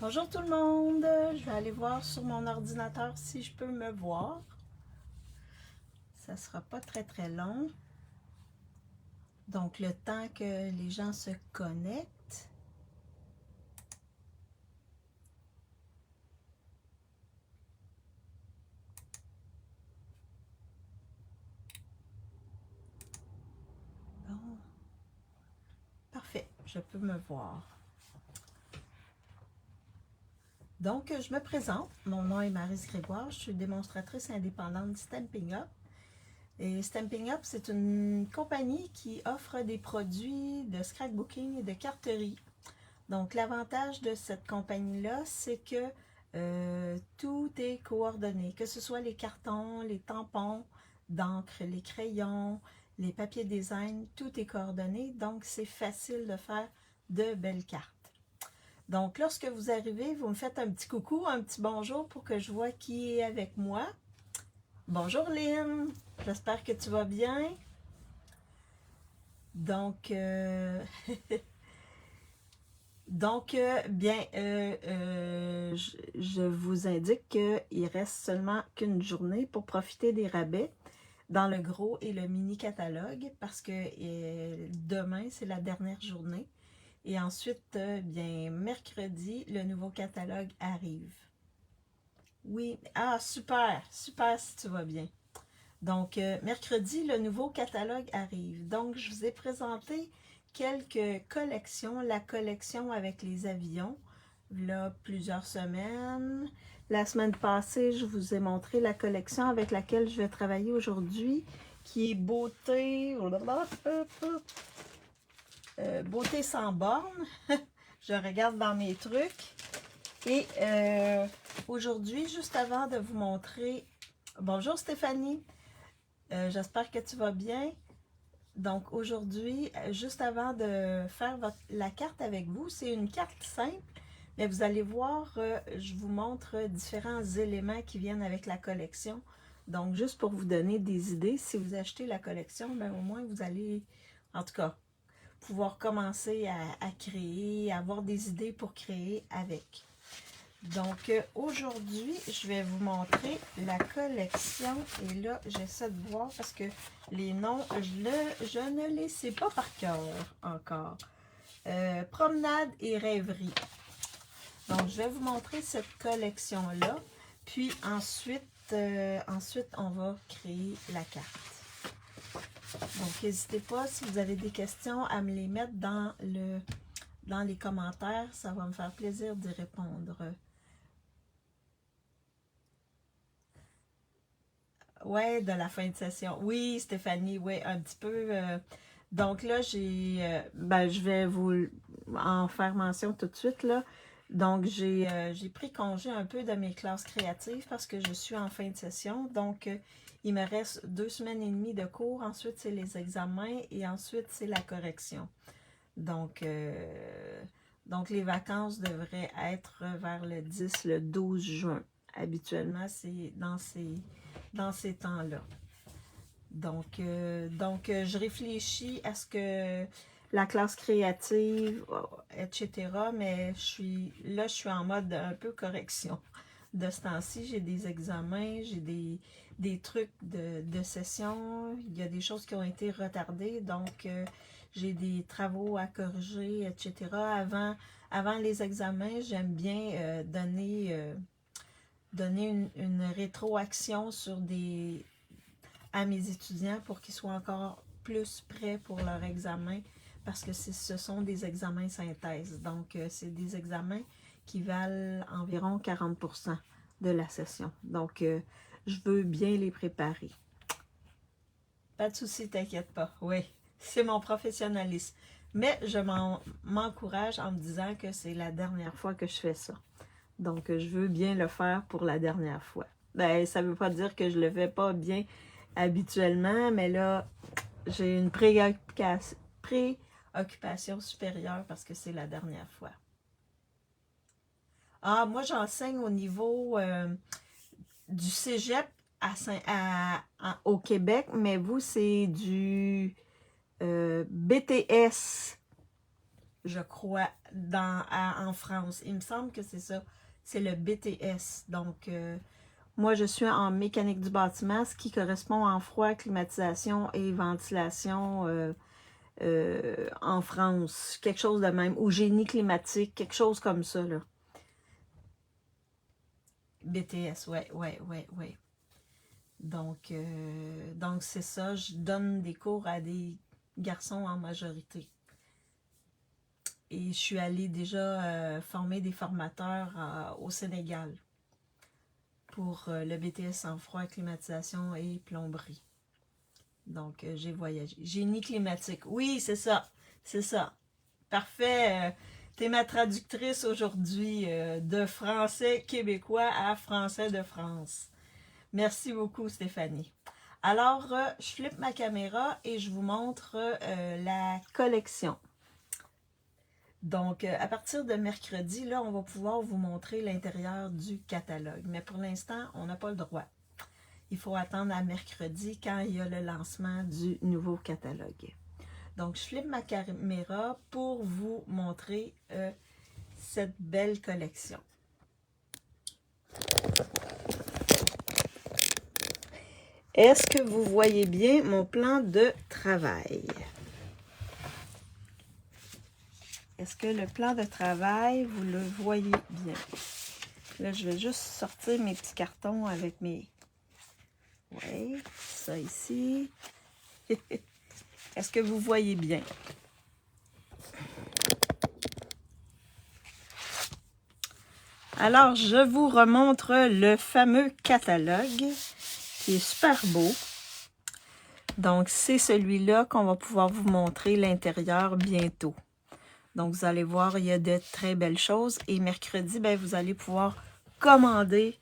Bonjour tout le monde, je vais aller voir sur mon ordinateur si je peux me voir. Ça sera pas très long. Donc le temps que les gens se connectent. Bon, parfait, je peux me voir. Donc je me présente, mon nom est Maryse Grégoire, je suis démonstratrice indépendante de Stampin' Up. Et Stampin' Up, c'est une compagnie qui offre des produits de scrapbooking et de carterie. Donc, l'avantage de cette compagnie-là, c'est que tout est coordonné, que ce soit les cartons, les tampons, d'encre, les crayons, les papiers design, tout est coordonné. Donc, c'est facile de faire de belles cartes. Donc, lorsque vous arrivez, vous me faites un petit coucou, un petit bonjour pour que je vois qui est avec moi. Bonjour Lynn, j'espère que tu vas bien. Donc, je vous indique qu'il reste seulement qu'une journée pour profiter des rabais dans le gros et le mini catalogue parce que demain, c'est la dernière journée. Et ensuite, bien, mercredi, le nouveau catalogue arrive. Oui, ah, super, super si tu vas bien. Donc, mercredi, le nouveau catalogue arrive. Donc, je vous ai présenté quelques collections. La collection avec les avions, là, plusieurs semaines. La semaine passée, je vous ai montré la collection avec laquelle je vais travailler aujourd'hui, qui est Beauté... Beauté sans borne. Je regarde dans mes trucs. Et aujourd'hui, juste avant de vous montrer... Bonjour Stéphanie! J'espère que tu vas bien. Donc aujourd'hui, juste avant de faire la carte avec vous, c'est une carte simple, mais vous allez voir, je vous montre différents éléments qui viennent avec la collection. Donc juste pour vous donner des idées, si vous achetez la collection, ben, au moins vous allez, en tout cas, pouvoir commencer à créer, avoir des idées pour créer avec. Donc aujourd'hui, je vais vous montrer la collection et là, j'essaie de voir parce que les noms, je ne les sais pas par cœur encore. Promenade et rêverie. Donc, je vais vous montrer cette collection-là. Puis ensuite, on va créer la carte. Donc, n'hésitez pas, si vous avez des questions, à me les mettre dans les commentaires. Ça va me faire plaisir d'y répondre. Ouais, de la fin de session. Oui, Stéphanie, oui, un petit peu. Donc là, je vais vous en faire mention tout de suite, là. Donc, j'ai pris congé un peu de mes classes créatives parce que je suis en fin de session. Donc, il me reste 2 semaines et demie de cours. Ensuite, c'est les examens et ensuite, c'est la correction. Donc, les vacances devraient être vers le 10, le 12 juin. Habituellement, c'est dans ces temps-là. Donc, je réfléchis à ce que la classe créative, etc., mais je suis en mode un peu correction. De ce temps-ci, j'ai des examens, j'ai des trucs de session, il y a des choses qui ont été retardées, donc j'ai des travaux à corriger, etc. Avant les examens, j'aime bien donner une rétroaction à mes étudiants pour qu'ils soient encore plus prêts pour leur examen parce que ce sont des examens synthèse. Donc, c'est des examens qui valent environ 40% de la session. Donc, je veux bien les préparer. Pas de souci, t'inquiète pas. Oui, c'est mon professionnalisme. Mais je m'encourage en me disant que c'est la dernière fois que je fais ça. Donc, je veux bien le faire pour la dernière fois. Ben, ça ne veut pas dire que je ne le fais pas bien habituellement, mais là, j'ai une préoccupation supérieure parce que c'est la dernière fois. Ah, moi, j'enseigne au niveau du cégep au Québec, mais vous, c'est du BTS. je crois, en France. Il me semble que c'est ça. C'est le BTS. Donc, moi, je suis en mécanique du bâtiment, ce qui correspond en froid, climatisation et ventilation en France. Quelque chose de même. Ou génie climatique, quelque chose comme ça, là. BTS, ouais. Donc c'est ça. Je donne des cours à des garçons en majorité. Et je suis allée déjà former des formateurs au Sénégal pour le BTS en froid, climatisation et plomberie. Donc, j'ai voyagé. Génie climatique. Oui, c'est ça. C'est ça. Parfait. T'es ma traductrice aujourd'hui de français québécois à français de France. Merci beaucoup, Stéphanie. Alors, je flippe ma caméra et je vous montre la collection. Donc, à partir de mercredi, là, on va pouvoir vous montrer l'intérieur du catalogue. Mais pour l'instant, on n'a pas le droit. Il faut attendre à mercredi quand il y a le lancement du nouveau catalogue. Donc, je flippe ma caméra pour vous montrer cette belle collection. Est-ce que vous voyez bien mon plan de travail? Est-ce que le plan de travail, vous le voyez bien? Là, je vais juste sortir mes petits cartons avec mes... Oui, ça ici. Est-ce que vous voyez bien? Alors, je vous remontre le fameux catalogue qui est super beau. Donc, c'est celui-là qu'on va pouvoir vous montrer l'intérieur bientôt. Donc, vous allez voir, il y a de très belles choses. Et mercredi, ben, vous allez pouvoir commander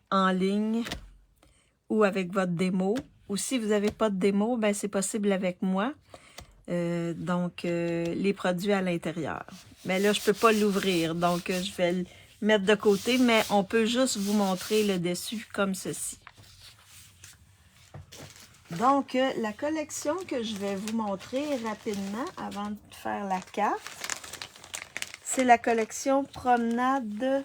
en ligne ou avec votre démo. Ou si vous n'avez pas de démo, ben, c'est possible avec moi. Les produits à l'intérieur. Mais là, je ne peux pas l'ouvrir. Donc, je vais le mettre de côté. Mais on peut juste vous montrer le dessus comme ceci. Donc, la collection que je vais vous montrer rapidement avant de faire la carte, c'est la collection Promenade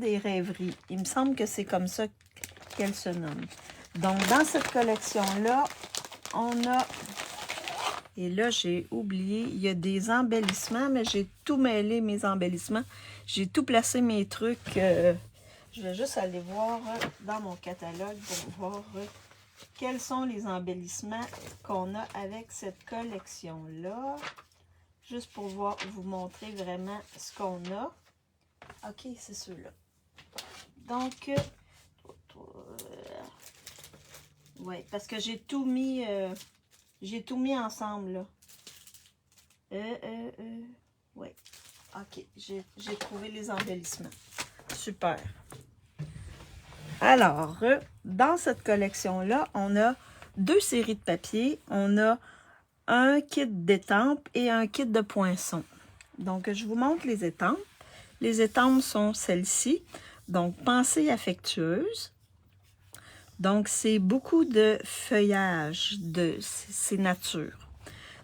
et rêverie. Il me semble que c'est comme ça qu'elle se nomme. Donc, dans cette collection-là, on a... Et là, j'ai oublié, il y a des embellissements, mais j'ai tout mêlé, mes embellissements. J'ai tout placé mes trucs. Je vais juste aller voir dans mon catalogue pour voir... quels sont les embellissements qu'on a avec cette collection-là? Juste pour vous montrer vraiment ce qu'on a. OK, c'est ceux-là. Donc, ouais, parce que j'ai tout mis ensemble, là. Ouais. OK, j'ai trouvé les embellissements. Super. Alors, dans cette collection-là, on a 2 séries de papier. On a un kit d'étampes et un kit de poinçons. Donc, je vous montre les étampes. Les étampes sont celles-ci. Donc, pensée affectueuse. Donc, c'est beaucoup de feuillage, c'est nature.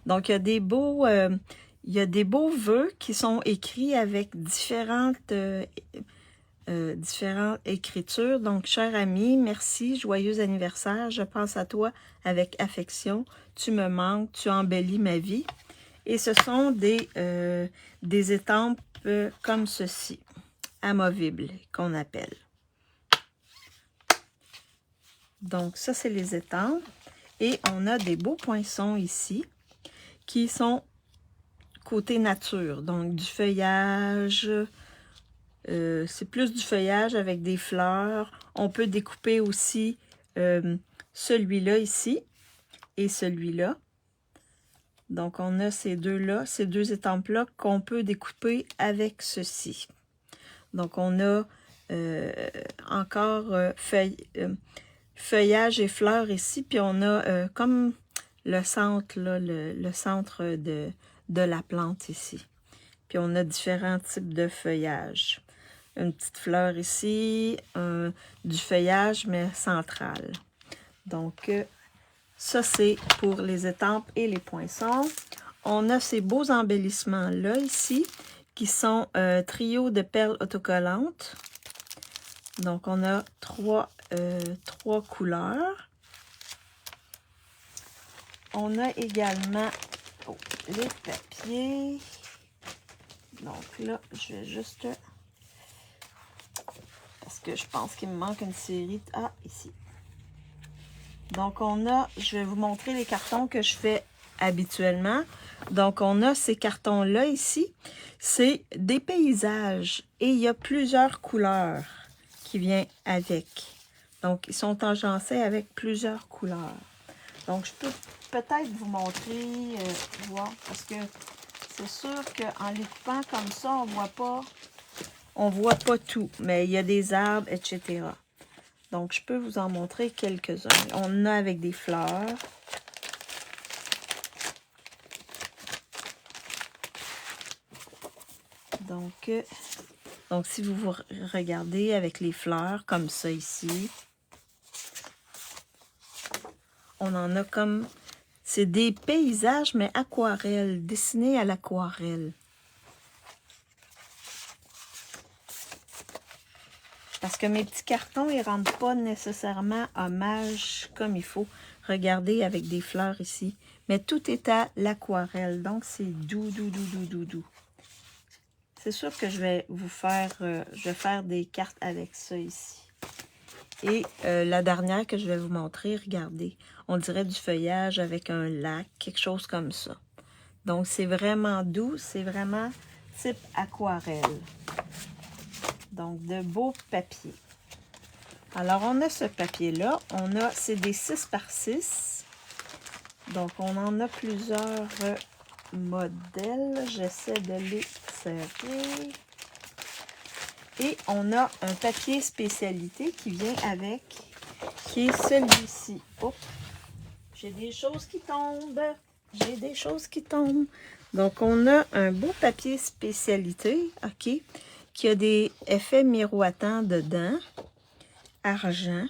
Donc, il y a des beaux vœux qui sont écrits avec différentes écritures. Donc, cher ami, merci, joyeux anniversaire, je pense à toi avec affection, tu me manques, tu embellis ma vie. Et ce sont des étampes comme ceci, amovibles, qu'on appelle. Donc, ça, c'est les étampes. Et on a des beaux poinçons ici, qui sont côté nature, donc du feuillage. C'est plus du feuillage avec des fleurs. On peut découper aussi celui-là ici et celui-là. Donc, on a ces deux-là, ces 2 étampes-là qu'on peut découper avec ceci. Donc, on a encore feuillage et fleurs ici. Puis, on a comme le centre, là, le centre de la plante ici. Puis, on a différents types de feuillage. Une petite fleur ici, du feuillage, mais central. Donc, Ça, c'est pour les étampes et les poinçons. On a ces beaux embellissements-là ici, qui sont trio de perles autocollantes. Donc, on a trois couleurs. On a également les papiers. Donc là, je vais juste... Parce que je pense qu'il me manque une série. Ah, ici. Donc, on a... Je vais vous montrer les cartons que je fais habituellement. Donc, on a ces cartons-là ici. C'est des paysages. Et il y a plusieurs couleurs qui viennent avec. Donc, ils sont agencés avec plusieurs couleurs. Donc, je peux peut-être vous montrer, voir, parce que c'est sûr qu'en les coupant comme ça, on voit pas tout. Mais il y a des arbres, etc. Donc, je peux vous en montrer quelques-uns. On en a avec des fleurs. Donc, si vous regardez avec les fleurs, comme ça ici, on en a comme... C'est des paysages, mais aquarelles, dessinés à l'aquarelle. Parce que mes petits cartons, ils ne rendent pas nécessairement hommage comme il faut. Regardez avec des fleurs ici. Mais tout est à l'aquarelle, donc c'est doux, doux, doux, doux, doux, doux. C'est sûr que je vais vous faire, des cartes avec ça ici. Et la dernière que je vais vous montrer, regardez, on dirait du feuillage avec un lac, quelque chose comme ça. Donc, c'est vraiment doux, c'est vraiment type aquarelle. Donc, de beaux papiers. Alors, on a ce papier-là, c'est des 6 par 6. Donc, on en a plusieurs modèles. J'essaie de les serrer. Et on a un papier spécialité qui vient avec, qui est celui-ci. Oh, j'ai des choses qui tombent. J'ai des choses qui tombent. Donc, on a un beau papier spécialité, OK, qui a des effets miroitants dedans, argent.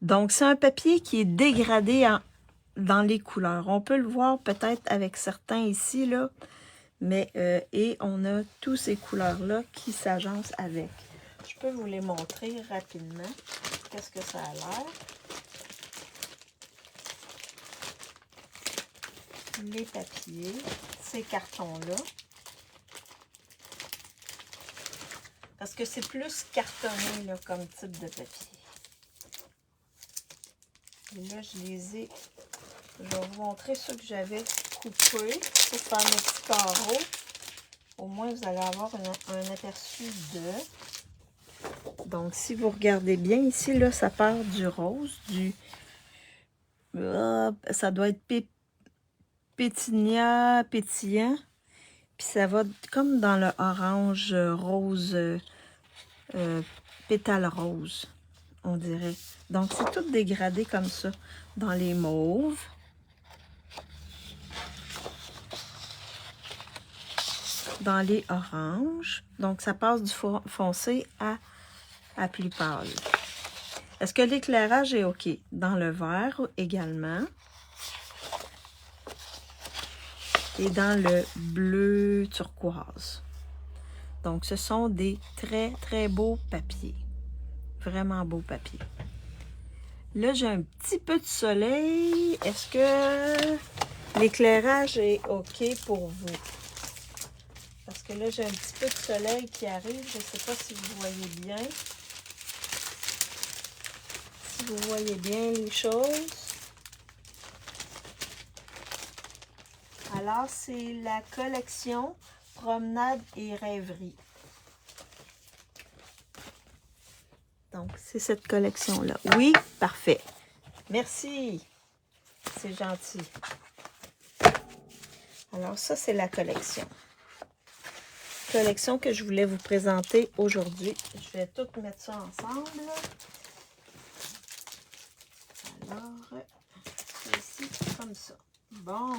Donc, c'est un papier qui est dégradé dans les couleurs. On peut le voir peut-être avec certains ici, là. Mais, et on a tous ces couleurs-là qui s'agencent avec. Je peux vous les montrer rapidement. Qu'est-ce que ça a l'air? Les papiers, ces cartons-là. Parce que c'est plus cartonné là, comme type de papier. Et là, je vais vous montrer ceux que j'avais coupés pour faire mes petits carreaux. Au moins, vous allez avoir un aperçu de... Donc, si vous regardez bien ici, là, ça part du rose, ça doit être pétillant. Puis ça va comme dans le orange rose, pétale rose, on dirait. Donc, c'est tout dégradé comme ça dans les mauves. Dans les oranges. Donc, ça passe du foncé à plus pâle. Est-ce que l'éclairage est OK? Dans le vert également. Et dans le bleu turquoise. Donc, ce sont des très, très beaux papiers. Vraiment beaux papiers. Là, j'ai un petit peu de soleil. Est-ce que l'éclairage est OK pour vous? Parce que là, j'ai un petit peu de soleil qui arrive. Je ne sais pas si vous voyez bien. Si vous voyez bien les choses. Alors, c'est la collection Promenade et Rêverie. Donc, c'est cette collection-là. Oui, parfait. Merci. C'est gentil. Alors, ça, c'est la collection. Collection que je voulais vous présenter aujourd'hui. Je vais tout mettre ça ensemble. Alors, ici, comme ça. Bon.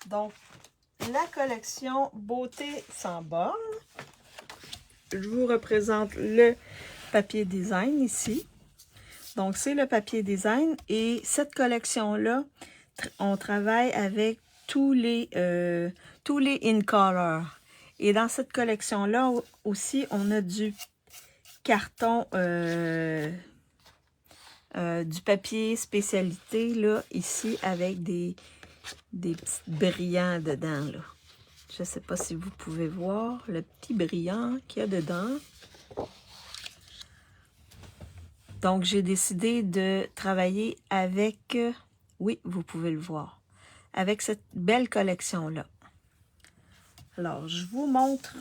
Donc, la collection Beauté sans bornes. Je vous représente le papier design ici. Donc, c'est le papier design. Et cette collection-là, on travaille avec tous les in color. Et dans cette collection-là aussi, on a du carton, du papier spécialité, là, ici, avec des petits brillants dedans, là. Je ne sais pas si vous pouvez voir le petit brillant qu'il y a dedans. Donc, j'ai décidé de travailler avec, oui, vous pouvez le voir, avec cette belle collection-là. Alors, je vous montre,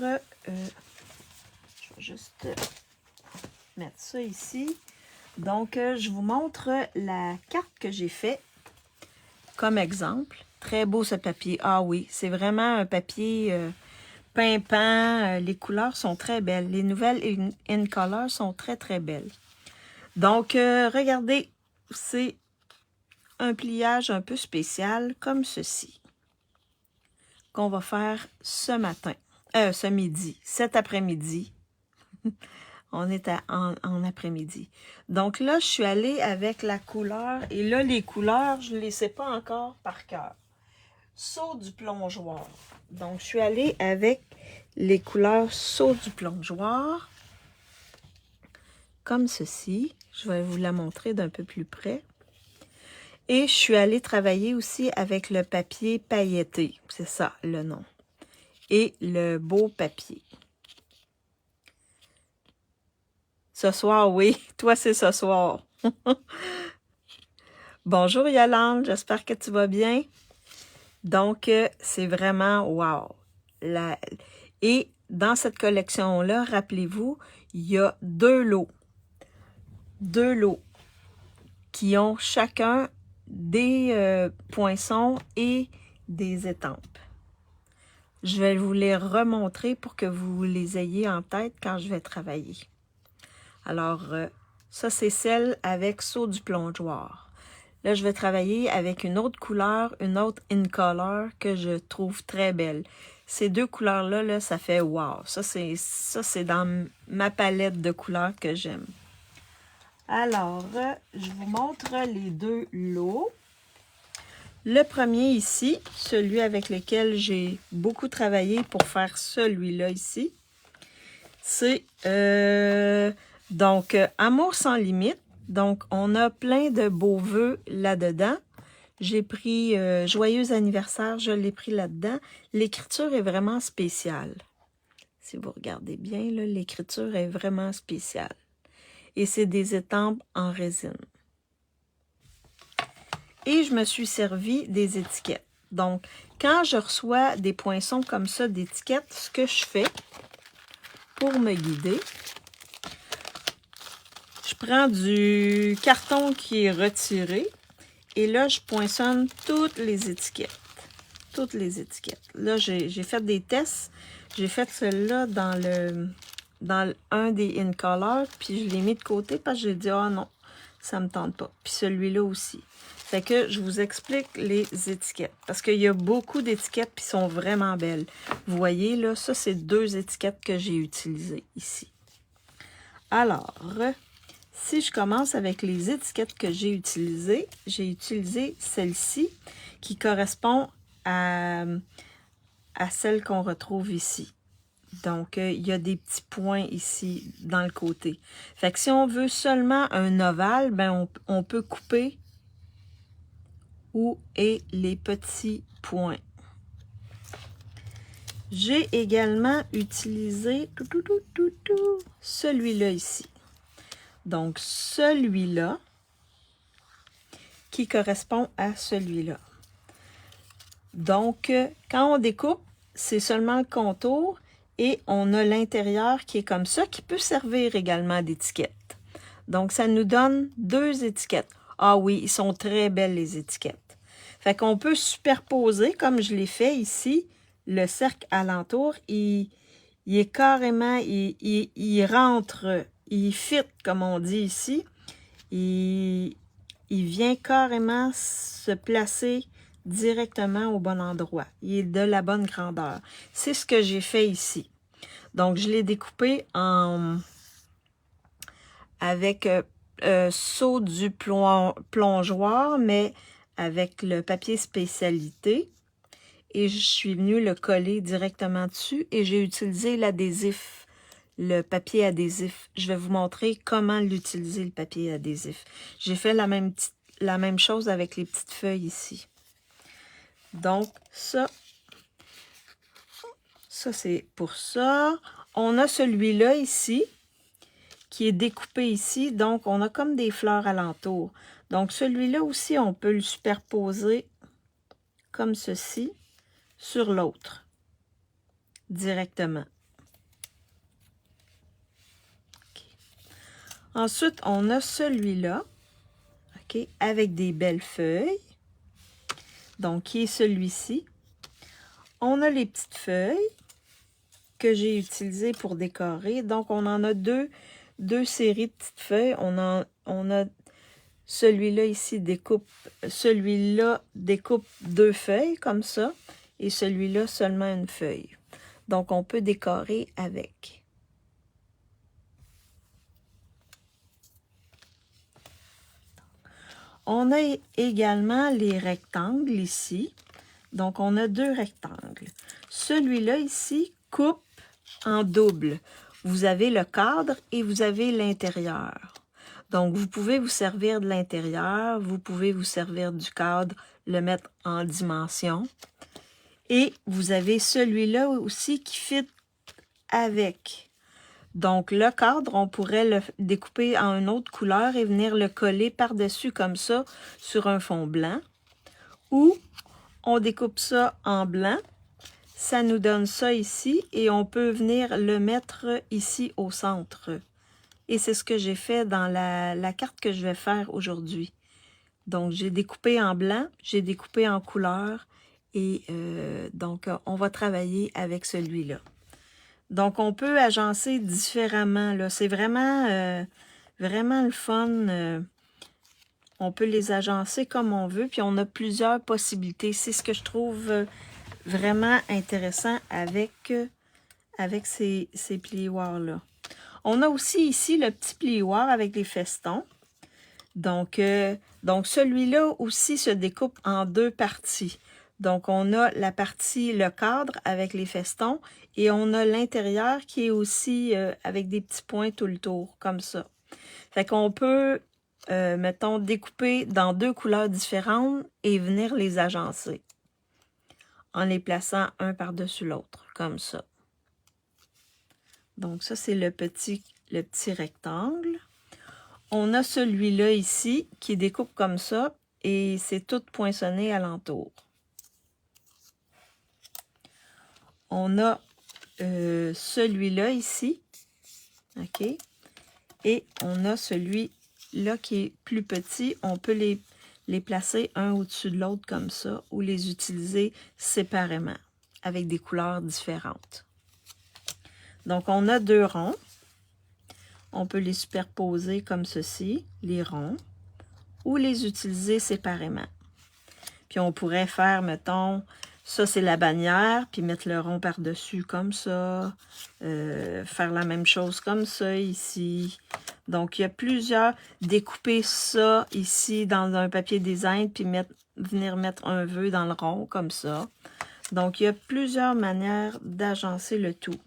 je vais juste mettre ça ici. Donc, je vous montre la carte que j'ai faite comme exemple. Très beau ce papier. Ah oui, c'est vraiment un papier pimpant. Les couleurs sont très belles. Les nouvelles in color sont très, très belles. Donc, regardez, c'est un pliage un peu spécial comme ceci qu'on va faire ce matin, ce midi, cet après-midi. On est en après-midi. Donc là, je suis allée avec la couleur. Et là, les couleurs, je ne les sais pas encore par cœur. Saut du plongeoir. Donc, je suis allée avec les couleurs saut du plongeoir. Comme ceci. Je vais vous la montrer d'un peu plus près. Et je suis allée travailler aussi avec le papier pailleté. C'est ça, le nom. Et le beau papier. Ce soir, oui. Toi, c'est ce soir. Bonjour Yolande, j'espère que tu vas bien. Donc, c'est vraiment wow. Et dans cette collection-là, rappelez-vous, il y a deux lots. Deux lots qui ont chacun des poinçons et des étampes. Je vais vous les remontrer pour que vous les ayez en tête quand je vais travailler. Alors, ça, c'est celle avec saut du plongeoir. Là, je vais travailler avec une autre couleur, une autre in color que je trouve très belle. Ces deux couleurs-là, là, ça fait wow. Ça, c'est dans ma palette de couleurs que j'aime. Alors, je vous montre les deux lots. Le premier ici, celui avec lequel j'ai beaucoup travaillé pour faire celui-là ici, c'est donc Amour sans limite. Donc, on a plein de beaux vœux là-dedans. J'ai pris Joyeux anniversaire, je l'ai pris là-dedans. L'écriture est vraiment spéciale. Si vous regardez bien, l'écriture est vraiment spéciale. Et c'est des étampes en résine. Et je me suis servi des étiquettes. Donc, quand je reçois des poinçons comme ça d'étiquettes, ce que je fais pour me guider, je prends du carton qui est retiré et là, je poinçonne toutes les étiquettes. Toutes les étiquettes. Là, j'ai fait des tests. J'ai fait celle-là dans un des in color, puis je l'ai mis de côté parce que j'ai dit, ah non, ça me tente pas. Puis celui-là aussi. Fait que je vous explique les étiquettes. Parce qu'il y a beaucoup d'étiquettes qui sont vraiment belles. Vous voyez, là, ça, c'est deux étiquettes que j'ai utilisées ici. Alors, si je commence avec les étiquettes que j'ai utilisé celle-ci qui correspond à celle qu'on retrouve ici. Donc, il y a des petits points ici dans le côté. Fait que si on veut seulement un ovale, ben on peut couper où est les petits points. J'ai également utilisé celui-là ici. Donc, celui-là qui correspond à celui-là. Donc, quand on découpe, c'est seulement le contour et on a l'intérieur qui est comme ça, qui peut servir également d'étiquette. Donc, ça nous donne deux étiquettes. Ah oui, ils sont très belles les étiquettes. Fait qu'on peut superposer, comme je l'ai fait ici, le cercle alentour, il est carrément, il rentre, il fit, comme on dit ici. Il vient carrément se placer directement au bon endroit. Il est de la bonne grandeur. C'est ce que j'ai fait ici. Donc, je l'ai découpé avec seau du plongeoir, mais avec le papier spécialité. Et je suis venue le coller directement dessus et j'ai utilisé l'adhésif, le papier adhésif. Je vais vous montrer comment l'utiliser, le papier adhésif. J'ai fait la même chose avec les petites feuilles ici. Donc, ça c'est pour ça. On a celui-là ici, qui est découpé ici. Donc, on a comme des fleurs alentour. Donc, celui-là aussi, on peut le superposer comme ceci sur l'autre, directement. Okay. Ensuite, on a celui-là, okay, avec des belles feuilles. Donc, qui est celui-ci. On a les petites feuilles que j'ai utilisées pour décorer. Donc, on en a deux séries de petites feuilles. On a celui-là ici découpe, celui-là découpe 2 feuilles comme ça. Et celui-là seulement une feuille. Donc, on peut décorer avec. On a également les rectangles ici. Donc, on a 2 rectangles. Celui-là ici coupe en double. Vous avez le cadre et vous avez l'intérieur. Donc, vous pouvez vous servir de l'intérieur, vous pouvez vous servir du cadre, le mettre en dimension. Et vous avez celui-là aussi qui fit avec. Donc, le cadre, on pourrait le découper en une autre couleur et venir le coller par-dessus comme ça sur un fond blanc. Ou on découpe ça en blanc. Ça nous donne ça ici et on peut venir le mettre ici au centre. Et c'est ce que j'ai fait dans la carte que je vais faire aujourd'hui. Donc, j'ai découpé en blanc, j'ai découpé en couleur et donc, on va travailler avec celui-là. Donc, on peut agencer différemment, là. C'est vraiment, vraiment le fun. On peut les agencer comme on veut, puis on a plusieurs possibilités. C'est ce que je trouve vraiment intéressant avec ces plioirs-là. On a aussi ici le petit plioir avec les festons. Donc celui-là aussi se découpe en 2 parties. Donc, on a la partie, le cadre avec les festons et on a l'intérieur qui est aussi avec des petits points tout le tour, comme ça. Fait qu'on peut, mettons, découper dans 2 couleurs différentes et venir les agencer en les plaçant un par-dessus l'autre, comme ça. Donc, ça, c'est le petit rectangle. On a celui-là ici qui découpe comme ça et c'est tout poinçonné alentour. On a celui-là ici, OK? Et on a celui-là qui est plus petit. On peut les placer un au-dessus de l'autre comme ça ou les utiliser séparément avec des couleurs différentes. Donc, on a 2 ronds. On peut les superposer comme ceci, les ronds, ou les utiliser séparément. Puis on pourrait faire, mettons, ça c'est la bannière, puis mettre le rond par-dessus comme ça, faire la même chose comme ça ici. Donc il y a plusieurs, découper ça ici dans un papier design, puis venir mettre un vœu dans le rond comme ça. Donc il y a plusieurs manières d'agencer le tout.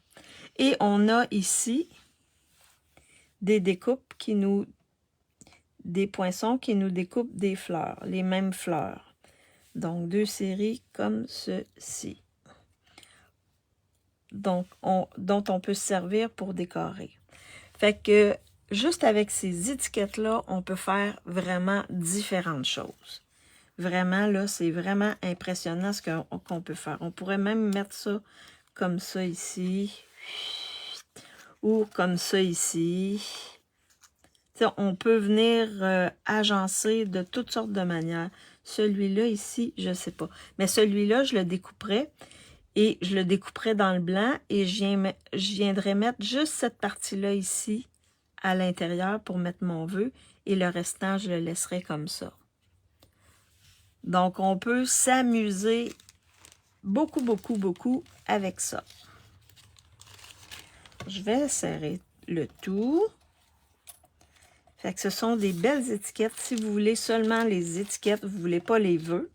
Et on a ici des découpes des poinçons qui nous découpent des fleurs, les mêmes fleurs. Donc, 2 séries comme ceci. Donc, dont on peut se servir pour décorer. Fait que, juste avec ces étiquettes-là, on peut faire vraiment différentes choses. Vraiment, là, c'est vraiment impressionnant ce qu'on peut faire. On pourrait même mettre ça comme ça ici. Ou comme ça ici. T'sais, on peut venir agencer de toutes sortes de manières. Celui-là ici, je ne sais pas. Mais celui-là, je le découperais et je le découperais dans le blanc et je viendrais mettre juste cette partie-là ici à l'intérieur pour mettre mon vœu et le restant, je le laisserai comme ça. Donc, on peut s'amuser beaucoup, beaucoup, beaucoup avec ça. Je vais serrer le tout. Fait que ce sont des belles étiquettes. Si vous voulez seulement les étiquettes, vous ne voulez pas les vœux.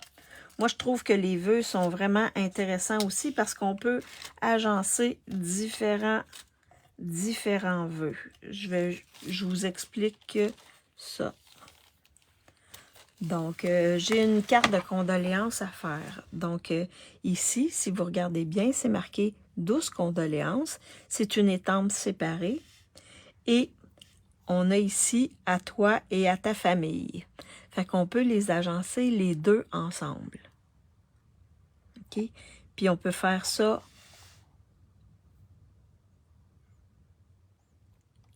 Moi, je trouve que les vœux sont vraiment intéressants aussi parce qu'on peut agencer différents vœux. Je vous explique ça. Donc, j'ai une carte de condoléances à faire. Donc, ici, si vous regardez bien, c'est marqué 12 condoléances. C'est une étampe séparée. Et on a ici à toi et à ta famille. Fait qu'on peut les agencer les deux ensemble. OK? Puis on peut faire ça.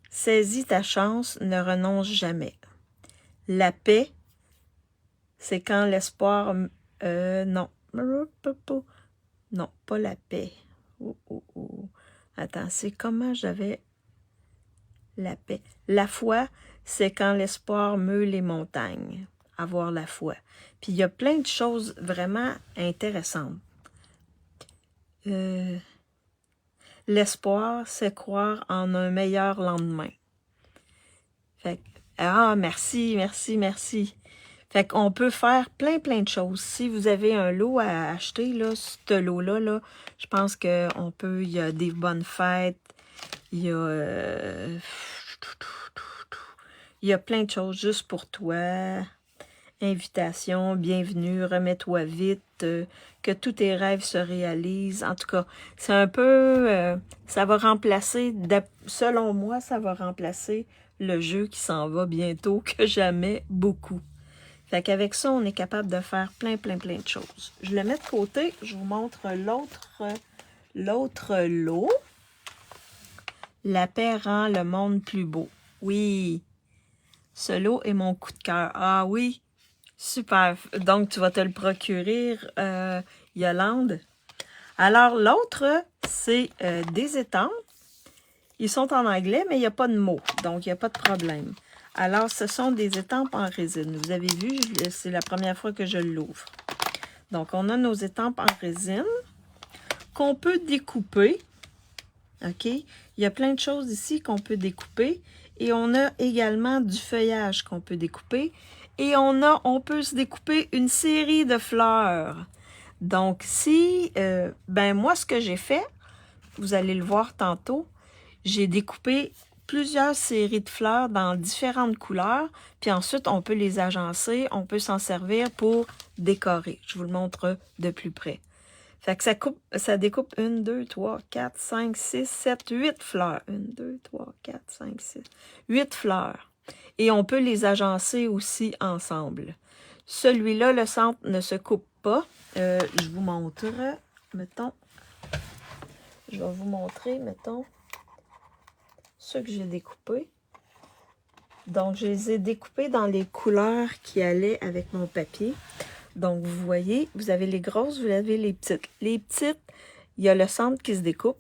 Saisis ta chance, ne renonce jamais. La paix, c'est quand l'espoir... non. Non, pas la paix. Attends, c'est comment j'avais la paix. La foi, c'est quand l'espoir meut les montagnes. Avoir la foi. Puis il y a plein de choses vraiment intéressantes. L'espoir, c'est croire en un meilleur lendemain. Fait que, merci, merci, merci. Fait qu'on peut faire plein de choses. Si vous avez un lot à acheter, là, ce lot-là, là, je pense qu'on peut, il y a des bonnes fêtes, il y a plein de choses juste pour toi. Invitation, bienvenue, remets-toi vite, que tous tes rêves se réalisent. En tout cas, c'est un peu, ça va remplacer, selon moi, ça va remplacer le jeu qui s'en va bientôt, que jamais beaucoup. Fait qu'avec ça, on est capable de faire plein de choses. Je le mets de côté, je vous montre l'autre lot. La paix rend le monde plus beau. Oui, ce lot est mon coup de cœur. Ah oui, super. Donc, tu vas te le procurer, Yolande. Alors, l'autre, c'est des étampes. Ils sont en anglais, mais il n'y a pas de mots. Donc, il n'y a pas de problème. Alors, ce sont des étampes en résine. Vous avez vu, c'est la première fois que je l'ouvre. Donc, on a nos étampes en résine qu'on peut découper. OK? Il y a plein de choses ici qu'on peut découper. Et on a également du feuillage qu'on peut découper. Et on peut se découper une série de fleurs. Donc, si, moi, ce que j'ai fait, vous allez le voir tantôt, j'ai découpé plusieurs séries de fleurs dans différentes couleurs. Puis ensuite, on peut les agencer, on peut s'en servir pour décorer. Je vous le montre de plus près. Fait que ça découpe 1, 2, 3, 4, 5, 6, 7, 8 fleurs. 1, 2, 3, 4, 5, 6, 8 fleurs. Et on peut les agencer aussi ensemble. Celui-là, le centre ne se coupe pas. Je vous montre, mettons. Je vais vous montrer, mettons, ceux que j'ai découpés. Donc, je les ai découpés dans les couleurs qui allaient avec mon papier. Donc, vous voyez, vous avez les grosses, vous avez les petites. Les petites, il y a le centre qui se découpe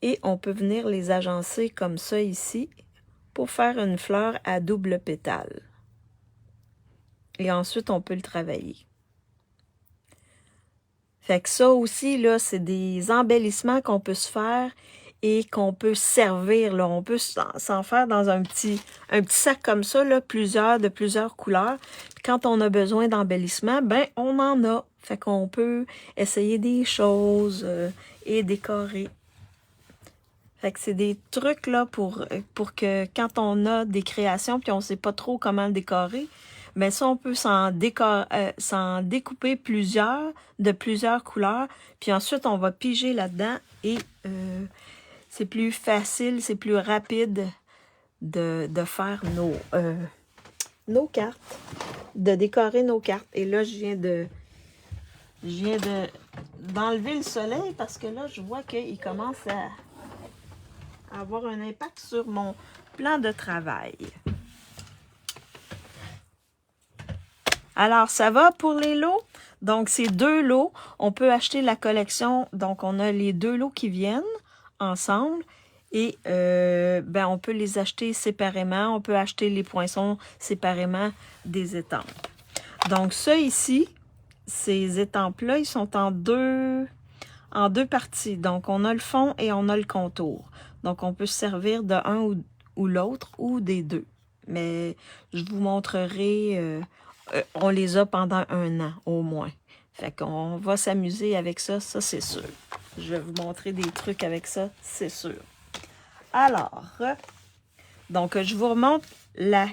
et on peut venir les agencer comme ça ici pour faire une fleur à double pétale. Et ensuite, on peut le travailler. Fait que ça aussi, là, c'est des embellissements qu'on peut se faire et qu'on peut servir, là. On peut s'en faire dans un petit sac comme ça, là, de plusieurs couleurs. Puis quand on a besoin d'embellissement, ben, on en a. Fait qu'on peut essayer des choses et décorer. Fait que c'est des trucs, là, pour que quand on a des créations puis on sait pas trop comment le décorer, mais ça, on peut s'en découper de plusieurs couleurs. Puis ensuite, on va piger là-dedans et c'est plus facile, c'est plus rapide de faire nos cartes, de décorer nos cartes. Et là, je viens d'enlever le soleil parce que là, je vois qu'il commence à avoir un impact sur mon plan de travail. Alors, ça va pour les lots? Donc, c'est 2 lots. On peut acheter la collection. Donc, on a les 2 lots qui viennent ensemble. Et on peut les acheter séparément. On peut acheter les poinçons séparément des étampes. Donc, ça ici, ces étampes-là, ils sont en deux parties. Donc, on a le fond et on a le contour. Donc, on peut se servir de un ou l'autre ou des deux. mais je vous montrerai, on les a pendant 1 an au moins. Fait qu'on va s'amuser avec ça, ça c'est sûr. Je vais vous montrer des trucs avec ça, c'est sûr. Alors, donc je vous remonte la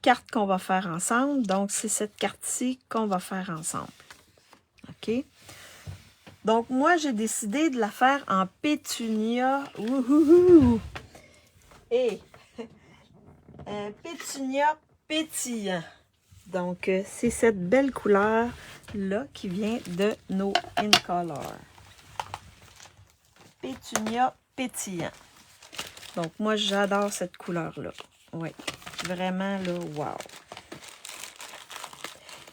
carte qu'on va faire ensemble. Donc, c'est cette carte-ci qu'on va faire ensemble. OK? Donc, moi, j'ai décidé de la faire en pétunia. Wouhouhou! Et un pétunia pétillant. Donc, c'est cette belle couleur-là qui vient de nos In Color. Pétunia pétillant. Donc, moi, j'adore cette couleur-là. Oui, vraiment, là, wow!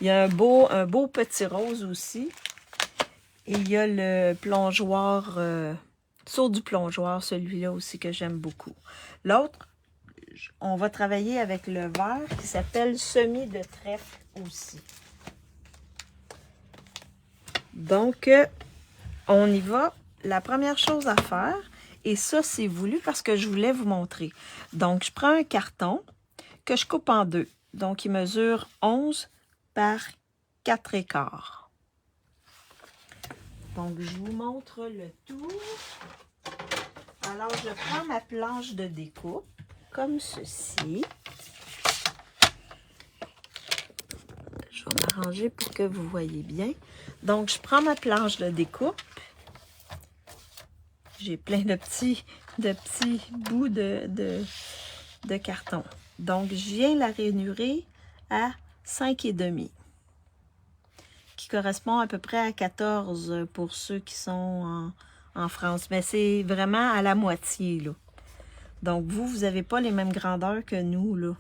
Il y a un beau petit rose aussi. Et il y a le plongeoir, sur du plongeoir, celui-là aussi que j'aime beaucoup. L'autre, on va travailler avec le vert qui s'appelle semis de trèfle aussi. Donc, on y va. La première chose à faire, et ça c'est voulu parce que je voulais vous montrer. Donc, je prends un carton que je coupe en 2. Donc, il mesure 11 par 4,25. Donc, je vous montre le tout. Alors, je prends ma planche de découpe, comme ceci. Je vais m'arranger pour que vous voyez bien. Donc, je prends ma planche de découpe. J'ai plein de petits bouts de carton. Donc, je viens la rainurer à 5,5. Qui correspond à peu près à 14 pour ceux qui sont en France. Mais c'est vraiment à la moitié, là. Donc, vous n'avez pas les mêmes grandeurs que nous, là.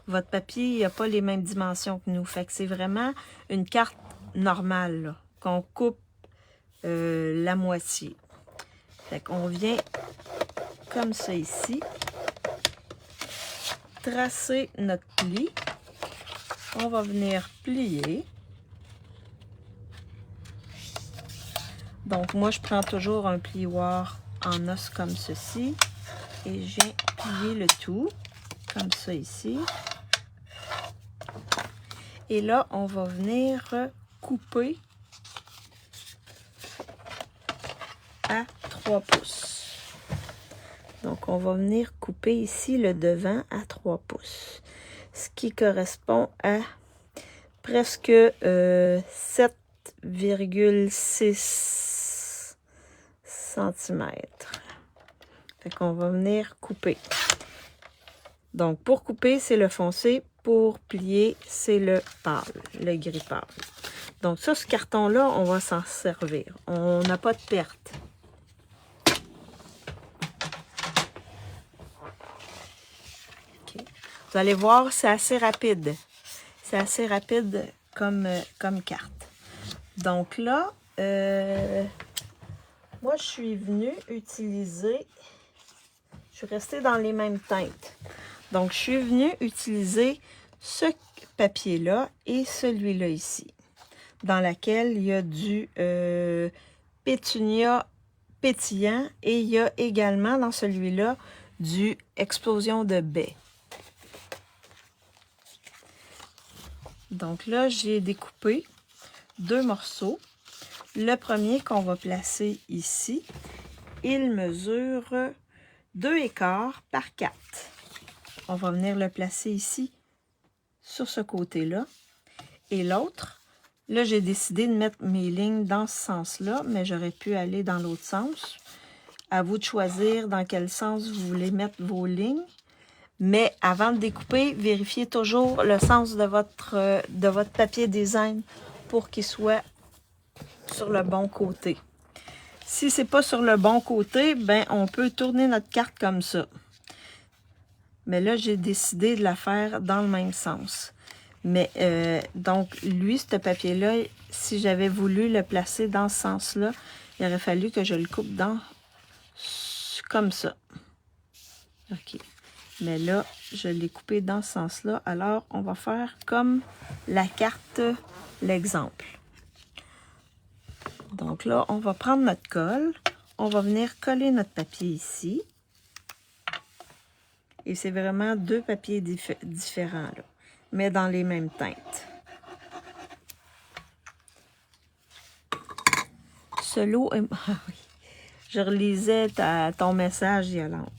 Votre papier n'a pas les mêmes dimensions que nous. Fait que c'est vraiment une carte normale, là, qu'on coupe la moitié. Fait qu'on vient comme ça ici, tracer notre pli. On va venir plier. Donc, moi, je prends toujours un plioir en os comme ceci. Et je viens plier le tout, comme ça ici. Et là, on va venir couper à 3 pouces. Donc, on va venir couper ici le devant à 3 pouces. Ce qui correspond à presque 7,6 cm. Fait qu'on va venir couper. Donc, pour couper, c'est le foncé. Pour plier, c'est le pâle, le gris pâle. Donc, ça, ce carton-là, on va s'en servir. On n'a pas de perte. Okay. Vous allez voir, c'est assez rapide. C'est assez rapide comme carte. Donc là, moi, je suis venue utiliser... Je suis restée dans les mêmes teintes. Donc, je suis venue utiliser ce papier-là et celui-là ici, dans laquelle il y a du pétunia pétillant et il y a également dans celui-là du explosion de baie. Donc là, j'ai découpé 2 morceaux. Le premier qu'on va placer ici, il mesure 2,25 par 4. On va venir le placer ici, sur ce côté-là. Et l'autre, là, j'ai décidé de mettre mes lignes dans ce sens-là, mais j'aurais pu aller dans l'autre sens. À vous de choisir dans quel sens vous voulez mettre vos lignes. Mais avant de découper, vérifiez toujours le sens de votre papier design pour qu'il soit sur le bon côté. Si c'est pas sur le bon côté, ben on peut tourner notre carte comme ça. Mais là, j'ai décidé de la faire dans le même sens. Mais donc, lui, ce papier-là, si j'avais voulu le placer dans ce sens-là, il aurait fallu que je le coupe comme ça. OK. Mais là, je l'ai coupé dans ce sens-là. Alors, on va faire comme la carte, l'exemple. Donc là, on va prendre notre colle. On va venir coller notre papier ici. Et c'est vraiment deux papiers différents, là, mais dans les mêmes teintes. Ce lot est... Ah oui. Je relisais ton message, Yolande.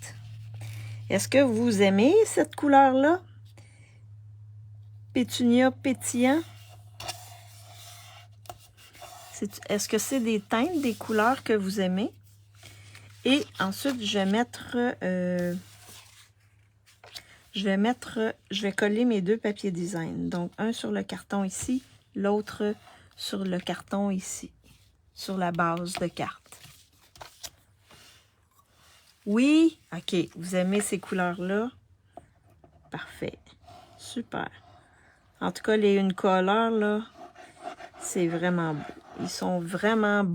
Est-ce que vous aimez cette couleur-là? Pétunia pétillant. Est-ce que c'est des teintes, des couleurs que vous aimez? Et ensuite, je vais coller mes deux papiers design. Donc, un sur le carton ici, l'autre sur le carton ici, sur la base de carte. Oui? OK. Vous aimez ces couleurs-là? Parfait. Super. En tout cas, les une couleur, là, c'est vraiment beau. Ils sont vraiment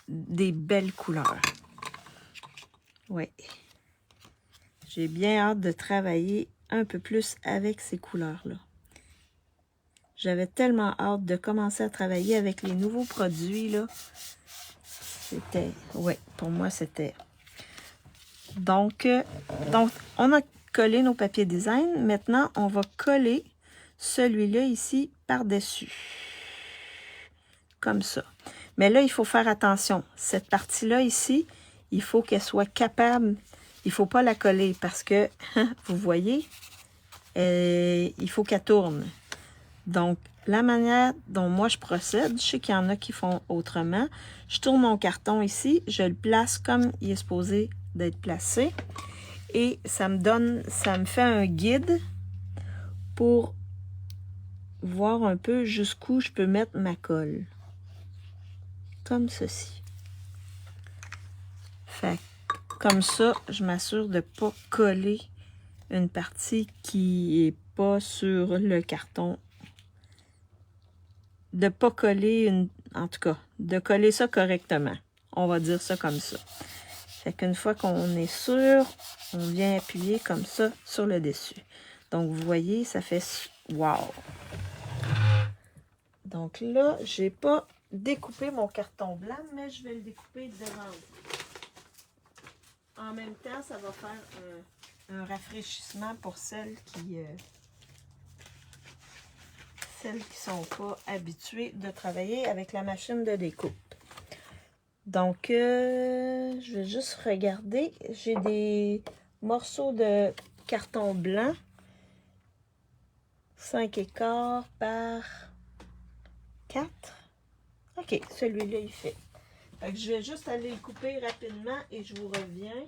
des belles couleurs. Oui. J'ai bien hâte de travailler un peu plus avec ces couleurs-là. J'avais tellement hâte de commencer à travailler avec les nouveaux produits, là. C'était... Oui, pour moi, c'était... Donc, on a collé nos papiers design. Maintenant, on va coller celui-là ici par-dessus. Comme ça. Mais là, il faut faire attention. Cette partie-là ici, il faut qu'elle soit capable. Il ne faut pas la coller parce que, vous voyez, il faut qu'elle tourne. Donc, la manière dont moi je procède, je sais qu'il y en a qui font autrement. Je tourne mon carton ici, je le place comme il est supposé d'être placé. Et ça me fait un guide pour voir un peu jusqu'où je peux mettre ma colle. Comme ceci. Fait comme ça, je m'assure de ne pas coller une partie qui n'est pas sur le carton. De ne pas coller en tout cas, de coller ça correctement. On va dire ça comme ça. Fait qu'une fois qu'on est sûr, on vient appuyer comme ça sur le dessus. Donc, vous voyez, ça fait wow! Donc là, j'ai pas découpé mon carton blanc, mais je vais le découper devant vous. En même temps, ça va faire un rafraîchissement pour celles qui sont pas habituées de travailler avec la machine de découpe. Donc, je vais juste regarder. J'ai des morceaux de carton blanc. 5 écarts par 4. OK, celui-là, il fait. Fait que je vais juste aller le couper rapidement et je vous reviens.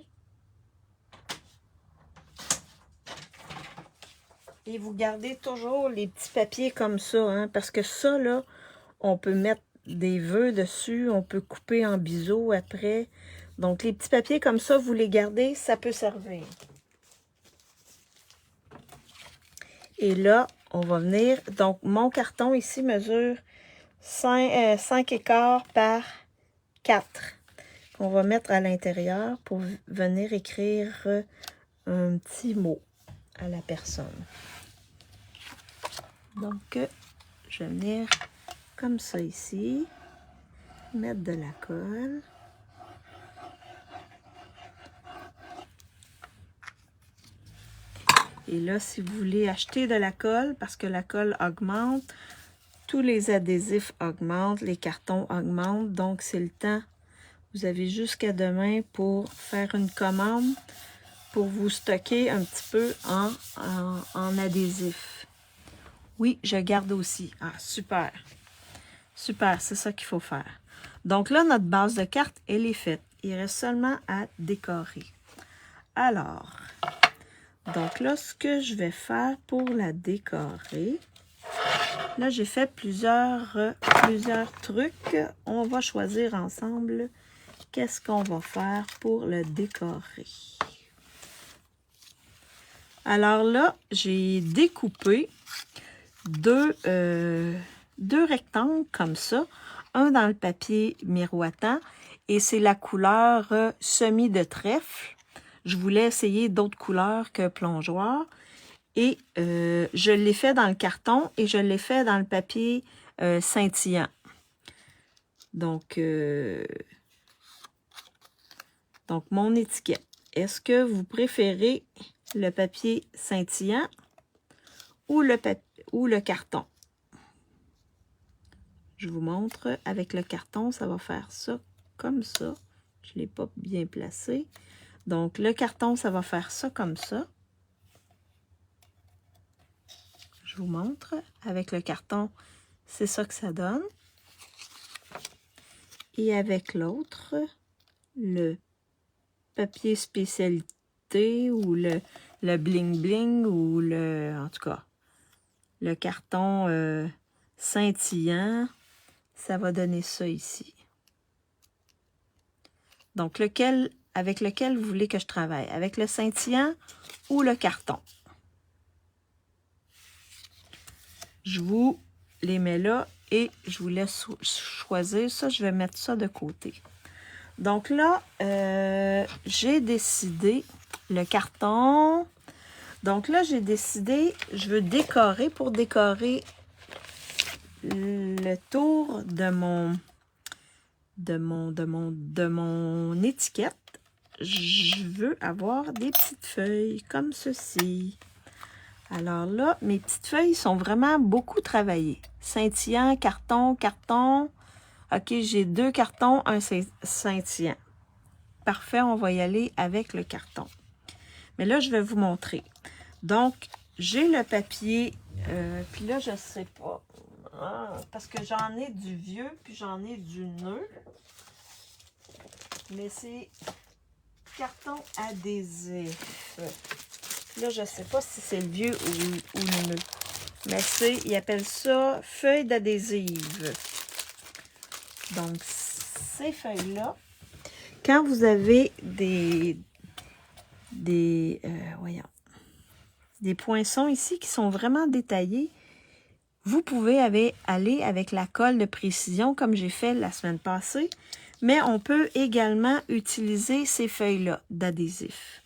Et vous gardez toujours les petits papiers comme ça, hein, parce que ça, là, on peut mettre des vœux dessus, on peut couper en biseau après. Donc, les petits papiers comme ça, vous les gardez, ça peut servir. Et là, on va venir... Donc, mon carton ici mesure 5 écarts par 4. On va mettre à l'intérieur pour venir écrire un petit mot à la personne. Donc, je vais venir comme ça ici, mettre de la colle. Et là, si vous voulez acheter de la colle, parce que la colle augmente, tous les adhésifs augmentent, les cartons augmentent, donc c'est le temps. Vous avez jusqu'à demain pour faire une commande, pour vous stocker un petit peu en adhésif. Oui, je garde aussi. Ah, super. Super, c'est ça qu'il faut faire. Donc là, notre base de carte, elle est faite. Il reste seulement à décorer. Alors, donc là, ce que je vais faire pour la décorer, là, j'ai fait plusieurs trucs. On va choisir ensemble qu'est-ce qu'on va faire pour le décorer. Alors là, j'ai découpé deux rectangles comme ça, un dans le papier miroitant et c'est la couleur semis de trèfle. Je voulais essayer d'autres couleurs que plongeoir et je l'ai fait dans le carton et je l'ai fait dans le papier scintillant. Donc mon étiquette, est-ce que vous préférez le papier scintillant ou le carton? Je vous montre. Avec le carton, ça va faire ça comme ça. Je ne l'ai pas bien placé. Donc, le carton, ça va faire ça comme ça. Je vous montre. Avec le carton, c'est ça que ça donne. Et avec l'autre, le papier spécialité ou le bling bling ou en tout cas, le carton scintillant, ça va donner ça ici. Donc, avec lequel vous voulez que je travaille? Avec le scintillant ou le carton? Je vous les mets là et je vous laisse choisir. Ça, je vais mettre ça de côté. Donc là, j'ai décidé le carton. Donc là, j'ai décidé, je veux décorer. Pour décorer le tour de mon étiquette, je veux avoir des petites feuilles comme ceci. Alors là, mes petites feuilles sont vraiment beaucoup travaillées. Scintillant, carton, carton. OK, j'ai 2 cartons, un scintillant. Parfait, on va y aller avec le carton. Mais là, je vais vous montrer. Donc, j'ai le papier, puis là, je ne sais pas. Parce que j'en ai du vieux, puis j'en ai du nœud. Mais c'est carton adhésif. Là, je ne sais pas si c'est le vieux ou le nœud. Mais ils appellent ça feuilles d'adhésive. Donc, ces feuilles-là, quand vous avez des poinçons ici qui sont vraiment détaillés, vous pouvez aller avec la colle de précision comme j'ai fait la semaine passée, mais on peut également utiliser ces feuilles-là d'adhésif.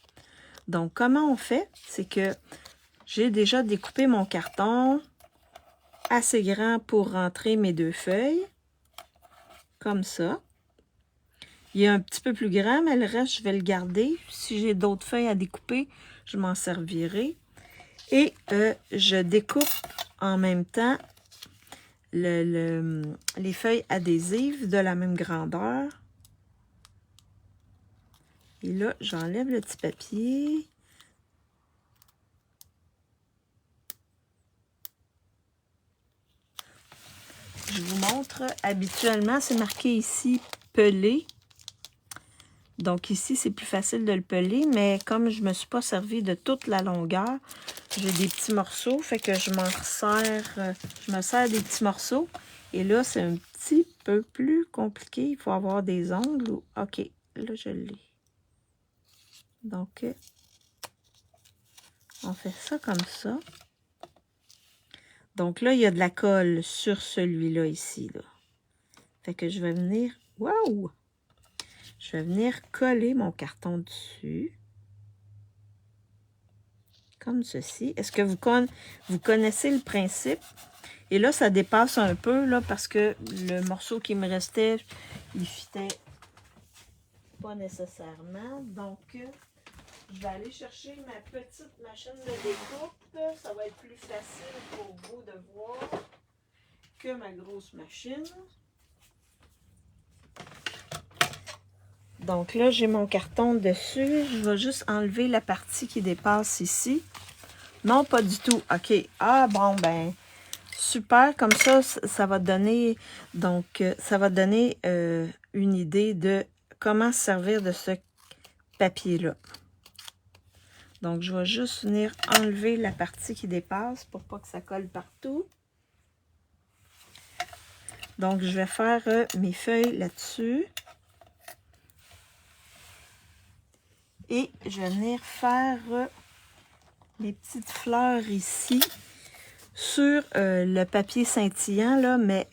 Donc, comment on fait? C'est que j'ai déjà découpé mon carton assez grand pour rentrer mes 2 feuilles, comme ça. Il est un petit peu plus grand, mais le reste, je vais le garder. Si j'ai d'autres feuilles à découper, je m'en servirai. Et je découpe en même temps les feuilles adhésives de la même grandeur. Et là, j'enlève le petit papier. Je vous montre. Habituellement, c'est marqué ici « pelé ». Donc ici, c'est plus facile de le peler, mais comme je ne me suis pas servi de toute la longueur, j'ai des petits morceaux, fait que je me sers des petits morceaux. Et là, c'est un petit peu plus compliqué. Il faut avoir des ongles. OK, là, je l'ai. Donc, on fait ça comme ça. Donc là, il y a de la colle sur celui-là ici, là. Fait que je vais venir... Waouh! Je vais venir coller mon carton dessus. Comme ceci. Est-ce que vous connaissez le principe? Et là, ça dépasse un peu, là, parce que le morceau qui me restait, il fitait pas nécessairement. Donc, je vais aller chercher ma petite machine de découpe. Ça va être plus facile pour vous de voir que ma grosse machine. Donc là, j'ai mon carton dessus. Je vais juste enlever la partie qui dépasse ici. Non, pas du tout. OK. Ah, bon, ben, super. Comme ça, ça va donner, donc, ça va donner une idée de comment se servir de ce papier-là. Donc, je vais juste venir enlever la partie qui dépasse pour pas que ça colle partout. Donc, je vais faire mes feuilles là-dessus. Et je vais venir faire les petites fleurs ici sur le papier scintillant, là, mais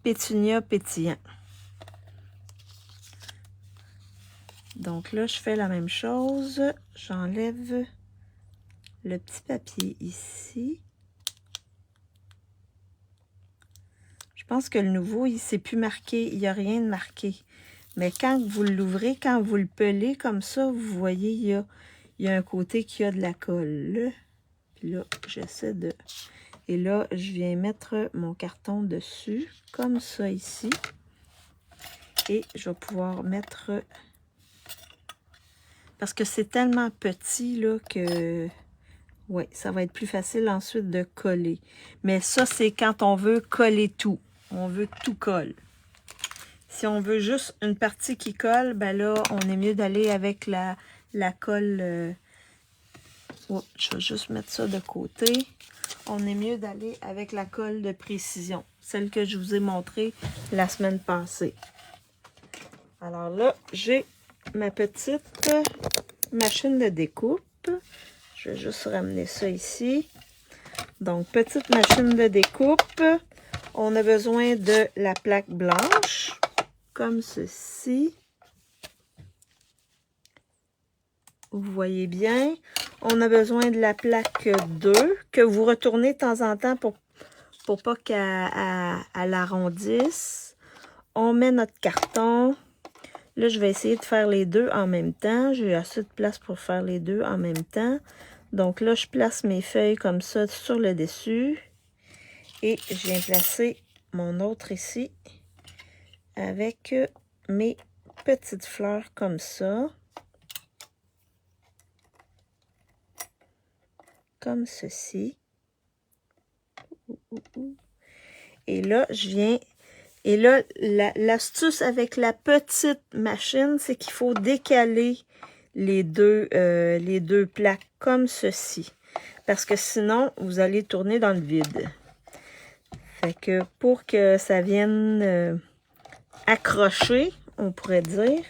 pétunia pétillant. Donc là, je fais la même chose. J'enlève le petit papier ici. Je pense que le nouveau, il ne s'est plus marqué. Il n'y a rien de marqué. Mais quand vous l'ouvrez, quand vous le pelez comme ça, vous voyez, il y a un côté qui a de la colle. Puis là, j'essaie de... Et là, je viens mettre mon carton dessus, comme ça ici. Et je vais pouvoir mettre... Parce que c'est tellement petit, là, que... Oui, ça va être plus facile ensuite de coller. Mais ça, c'est quand on veut coller tout. On veut que tout colle. Si on veut juste une partie qui colle, ben là, on est mieux d'aller avec la colle... Oh, je vais juste mettre ça de côté. On est mieux d'aller avec la colle de précision. Celle que je vous ai montrée la semaine passée. Alors là, j'ai ma petite machine de découpe. Je vais juste ramener ça ici. Donc, petite machine de découpe. On a besoin de la plaque blanche, comme ceci. Vous voyez bien. On a besoin de la plaque 2, que vous retournez de temps en temps pour pas qu'elle arrondisse. On met notre carton. Là, je vais essayer de faire les deux en même temps. J'ai assez de place pour faire les deux en même temps. Donc là, je place mes feuilles comme ça sur le dessus. Et je viens placer mon autre ici avec mes petites fleurs comme ça. Comme ceci. Et là, je viens... Et là, l'astuce avec la petite machine, c'est qu'il faut décaler les deux plaques comme ceci. Parce que sinon, vous allez tourner dans le vide. Fait que pour que ça vienne accrocher, on pourrait dire,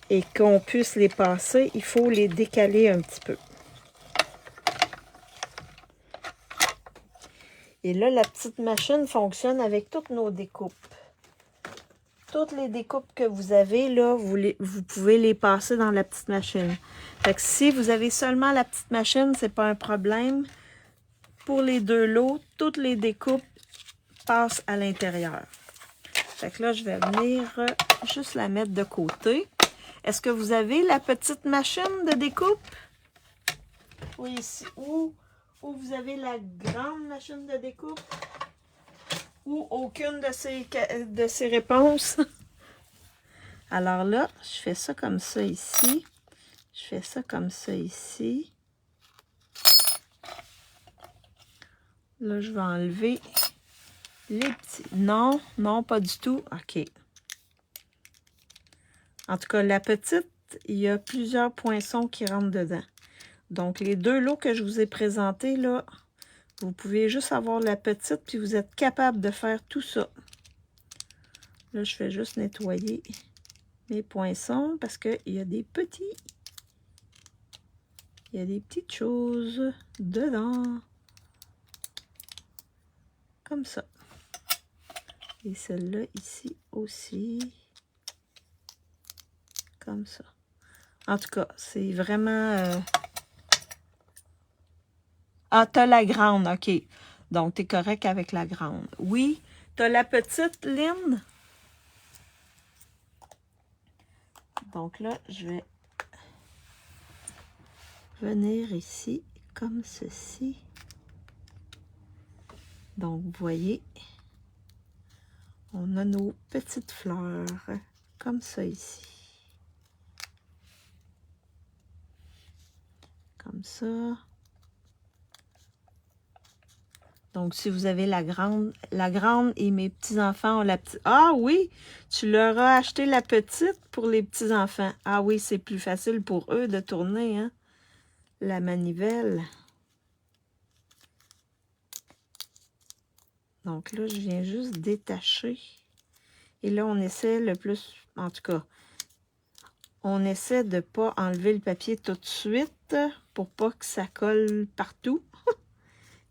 et qu'on puisse les passer, il faut les décaler un petit peu. Et là, la petite machine fonctionne avec toutes nos découpes. Toutes les découpes que vous avez, là, vous pouvez les passer dans la petite machine. Fait que si vous avez seulement la petite machine, c'est pas un problème. Pour les deux lots, toutes les découpes passent à l'intérieur. Fait que là, je vais venir juste la mettre de côté. Est-ce que vous avez la petite machine de découpe? Oui, ici. Ou vous avez la grande machine de découpe? Ou aucune de ces réponses? Alors là, je fais ça comme ça ici. Je fais ça comme ça ici. Là, je vais enlever les petits. Non, non, pas du tout. OK. En tout cas, la petite, il y a plusieurs poinçons qui rentrent dedans. Donc, les deux lots que je vous ai présentés, là, vous pouvez juste avoir la petite, puis vous êtes capable de faire tout ça. Là, je fais juste nettoyer mes poinçons parce qu'il y a des petits. Il y a des petites choses dedans. Comme ça. Et celle-là ici aussi. Comme ça. En tout cas, c'est vraiment... Ah, t'as la grande, OK. Donc, t'es correct avec la grande. Oui, t'as la petite, Lynn? Donc là, je vais venir ici, comme ceci. Donc, vous voyez, on a nos petites fleurs, comme ça ici. Comme ça. Donc, si vous avez la grande et mes petits-enfants ont la petite... Ah oui, tu leur as acheté la petite pour les petits-enfants. Ah oui, c'est plus facile pour eux de tourner, hein, la manivelle. Donc là, je viens juste détacher. Et là, on essaie le plus... En tout cas, on essaie de ne pas enlever le papier tout de suite pour pas que ça colle partout.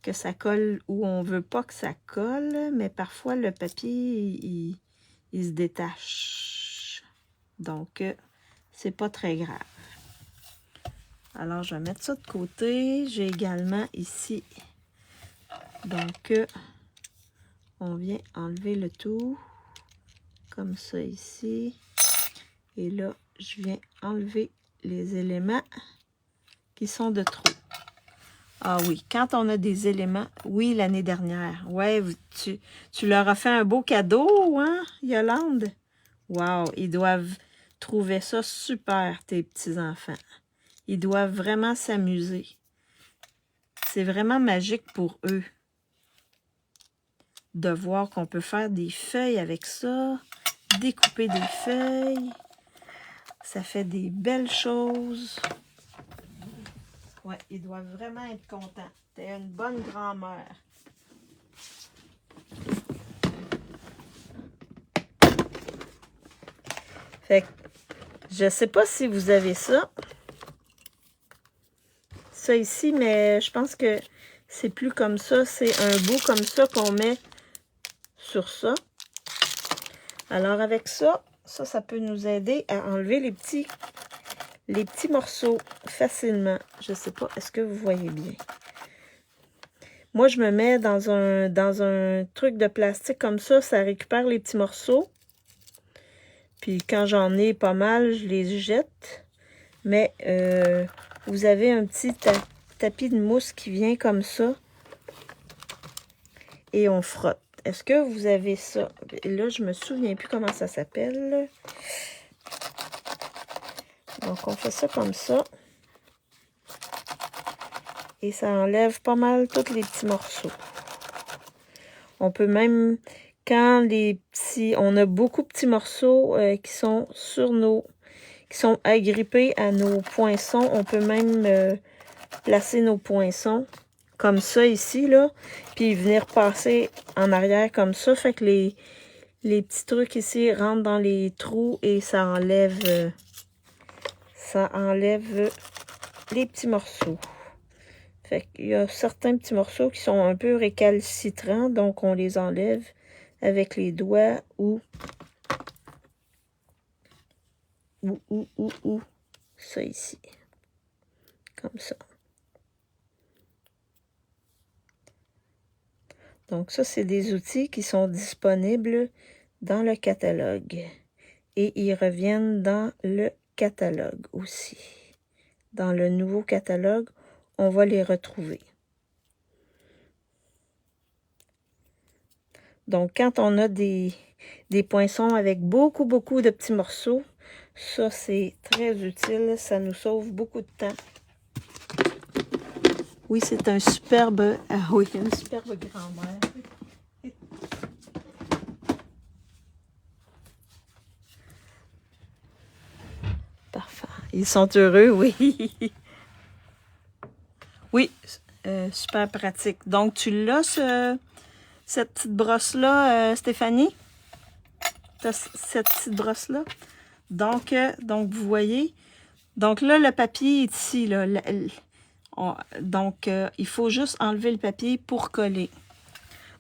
Que ça colle où on veut pas que ça colle, mais parfois le papier, il se détache. Donc, c'est pas très grave. Alors, je vais mettre ça de côté. J'ai également ici, donc, on vient enlever le tout, comme ça ici. Et là, je viens enlever les éléments qui sont de trop. Ah oui, quand on a des éléments, oui, l'année dernière. Ouais, tu leur as fait un beau cadeau, hein, Yolande? Wow, ils doivent trouver ça super, tes petits-enfants. Ils doivent vraiment s'amuser. C'est vraiment magique pour eux de voir qu'on peut faire des feuilles avec ça, découper des feuilles. Ça fait des belles choses. Ouais, ils doivent vraiment être contents. T'es une bonne grand-mère. Fait que, je sais pas si vous avez ça. Ça ici, mais je pense que c'est plus comme ça. C'est un bout comme ça qu'on met sur ça. Alors avec ça, ça peut nous aider à enlever les petits morceaux facilement. Je sais pas, est-ce que vous voyez bien? Moi, je me mets dans un truc de plastique comme ça récupère les petits morceaux. Puis quand j'en ai pas mal, je les jette. Mais vous avez un petit tapis de mousse qui vient comme ça. Et on frotte. Est-ce que vous avez ça? Et là, je me souviens plus comment ça s'appelle. Donc, on fait ça comme ça. Et ça enlève pas mal tous les petits morceaux. On peut même, quand on a beaucoup de petits morceaux qui sont qui sont agrippés à nos poinçons, on peut même placer nos poinçons comme ça ici, là, puis venir passer en arrière comme ça, fait que les petits trucs ici rentrent dans les trous et ça enlève les petits morceaux. Fait qu'il y a certains petits morceaux qui sont un peu récalcitrants, donc on les enlève avec les doigts ou ça ici. Comme ça. Donc ça, c'est des outils qui sont disponibles dans le catalogue. Et ils reviennent dans le catalogue aussi. Dans le nouveau catalogue, on va les retrouver. Donc, quand on a des poinçons avec beaucoup de petits morceaux, ça, c'est très utile. Ça nous sauve beaucoup de temps. Oui, c'est un superbe... Ah oui, une superbe grand-mère. Parfait. Ils sont heureux, oui. Oui, super pratique. Donc, tu l'as, cette petite brosse-là, Stéphanie? Tu as cette petite brosse-là? Donc, vous voyez, donc là, le papier est ici. Là, il faut juste enlever le papier pour coller.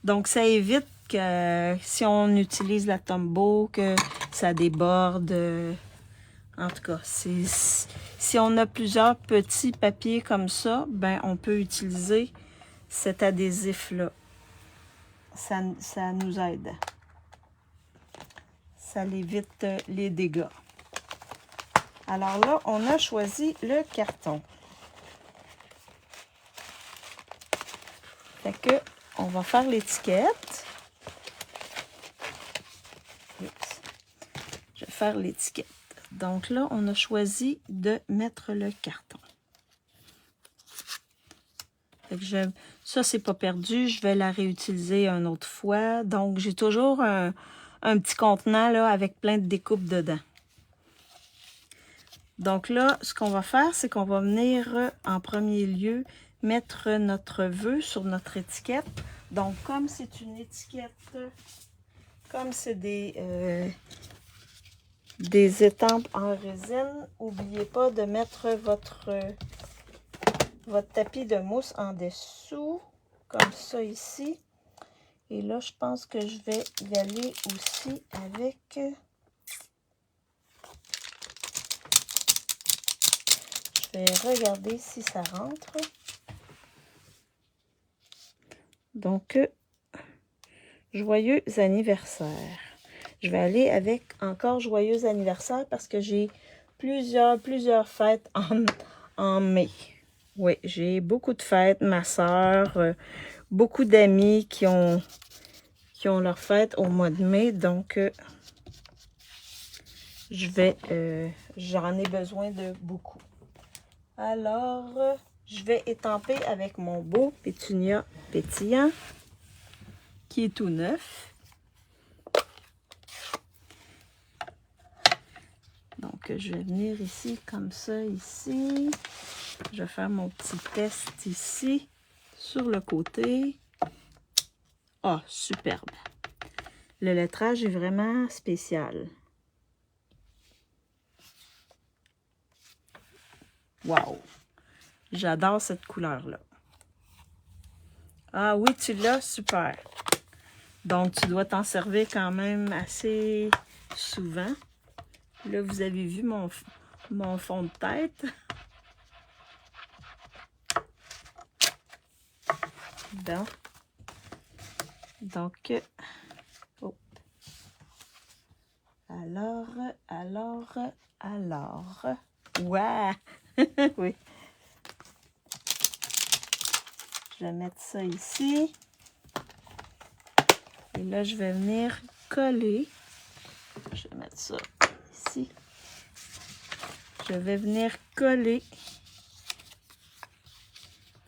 Donc, ça évite que si on utilise la Tombow, que ça déborde. En tout cas, si on a plusieurs petits papiers comme ça, ben on peut utiliser cet adhésif-là. Ça nous aide. Ça évite les dégâts. Alors là, on a choisi le carton. Fait que on va faire l'étiquette. Je vais faire l'étiquette. Donc là, on a choisi de mettre le carton. Fait que ça, c'est pas perdu. Je vais la réutiliser une autre fois. Donc, j'ai toujours un petit contenant là, avec plein de découpes dedans. Donc là, ce qu'on va faire, c'est qu'on va venir en premier lieu mettre notre vœu sur notre étiquette. Donc, comme c'est une étiquette, comme c'est des étampes en résine, n'oubliez pas de mettre votre tapis de mousse en dessous, comme ça ici. Et là, je pense que je vais y aller aussi avec... Je vais regarder si ça rentre. Donc, joyeux anniversaire. je vais aller avec encore joyeux anniversaire parce que j'ai plusieurs fêtes en mai. Oui, j'ai beaucoup de fêtes, ma soeur, beaucoup d'amis qui ont leur fête au mois de mai, donc j'en ai besoin de beaucoup. Alors, je vais étamper avec mon beau pétunia pétillant qui est tout neuf. Donc, je vais venir ici, comme ça, ici. Je vais faire mon petit test ici, sur le côté. Ah, superbe! Le lettrage est vraiment spécial. Wow! J'adore cette couleur-là. Ah oui, tu l'as? Super! Donc, tu dois t'en servir quand même assez souvent. Là, vous avez vu mon fond de tête. Bon. Donc, oh. Alors. Ouais! Oui. Je vais mettre ça ici. Et là, je vais venir coller. Je vais mettre ça ici. Je vais venir coller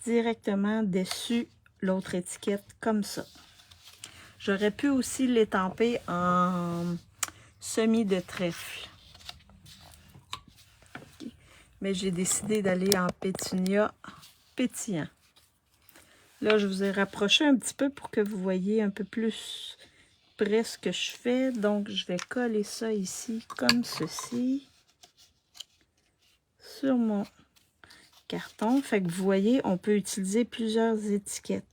directement dessus l'autre étiquette comme ça. J'aurais pu aussi l'étamper en semis de trèfle. Okay. Mais j'ai décidé d'aller en pétunia pétillant. Là, je vous ai rapproché un petit peu pour que vous voyez un peu plus près ce que je fais. Donc, je vais coller ça ici comme ceci sur mon carton. Fait que vous voyez, on peut utiliser plusieurs étiquettes.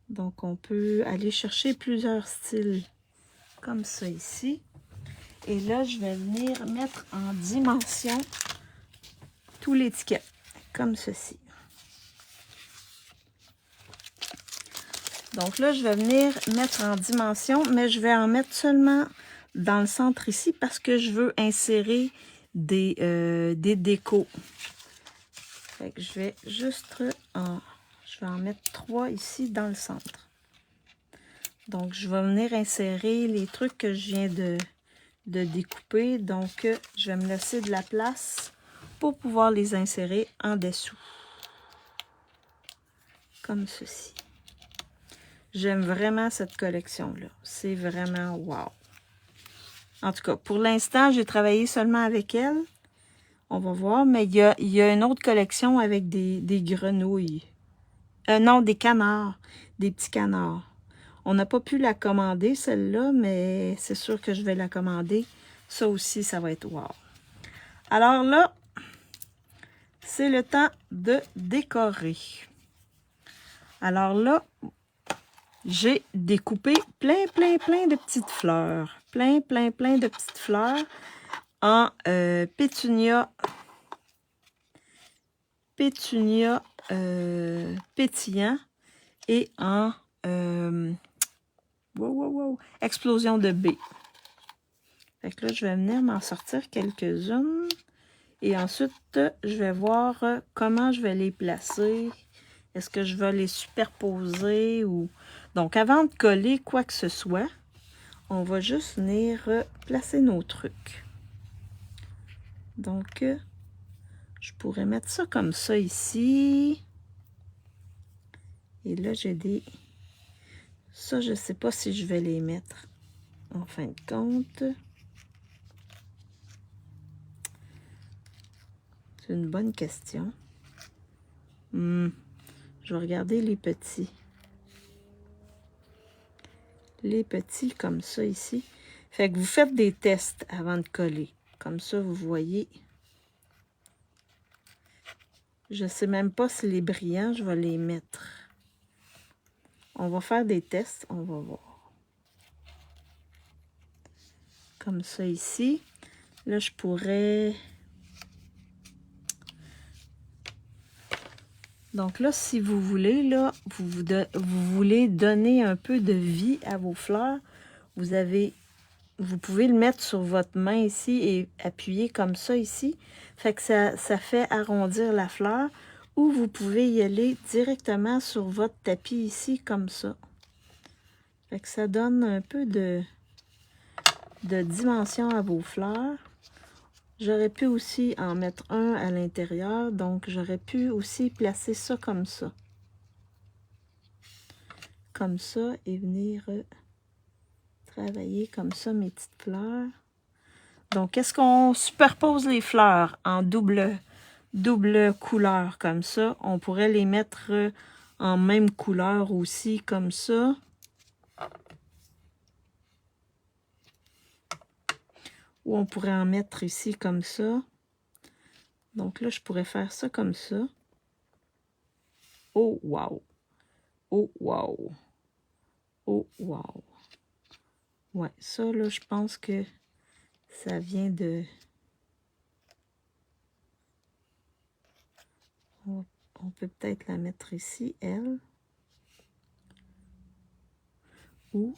Donc, on peut aller chercher plusieurs styles comme ça ici. Et là, je vais venir mettre en dimension tout l'étiquette comme ceci. Donc là, je vais venir mettre en dimension, mais je vais en mettre seulement dans le centre ici parce que je veux insérer des décos. Fait que je vais juste je vais en mettre 3 ici dans le centre. Donc, je vais venir insérer les trucs que je viens de découper. Donc, je vais me laisser de la place pour pouvoir les insérer en dessous. Comme ceci. J'aime vraiment cette collection-là. C'est vraiment wow. En tout cas, pour l'instant, j'ai travaillé seulement avec elle. On va voir, mais il y a une autre collection avec des grenouilles. Non, des canards. Des petits canards. On n'a pas pu la commander, celle-là, mais c'est sûr que je vais la commander. Ça aussi, ça va être wow. Alors là, c'est le temps de décorer. Alors là, j'ai découpé plein de petites fleurs. Plein de petites fleurs en pétunia pétillant et en explosion de baies. Fait que là, je vais venir m'en sortir quelques-unes. Et ensuite, je vais voir comment je vais les placer. Est-ce que je vais les superposer ou... Donc, avant de coller quoi que ce soit, on va juste venir placer nos trucs. Donc, je pourrais mettre ça comme ça ici. Et là, j'ai des... Ça, je ne sais pas si je vais les mettre en fin de compte. C'est une bonne question. Je vais regarder les petits. Les petits comme ça ici. Fait que vous faites des tests avant de coller. Comme ça, vous voyez. Je ne sais même pas si les brillants, je vais les mettre. On va faire des tests, on va voir. Comme ça ici. Là, je pourrais... Donc là, si vous voulez, là, vous voulez donner un peu de vie à vos fleurs, vous pouvez le mettre sur votre main ici et appuyer comme ça ici. Fait que ça fait arrondir la fleur. Ou vous pouvez y aller directement sur votre tapis ici comme ça. Fait que ça donne un peu de dimension à vos fleurs. J'aurais pu aussi en mettre un à l'intérieur, donc j'aurais pu aussi placer ça. Comme ça, et venir travailler comme ça mes petites fleurs. Donc, est-ce qu'on superpose les fleurs en double couleur comme ça? On pourrait les mettre en même couleur aussi comme ça. Ou on pourrait en mettre ici comme ça. Donc là, je pourrais faire ça comme ça. Oh, wow! Oh, wow! Oh, wow! Ouais, ça, là, je pense que ça vient de... On peut peut-être la mettre ici, elle. Ou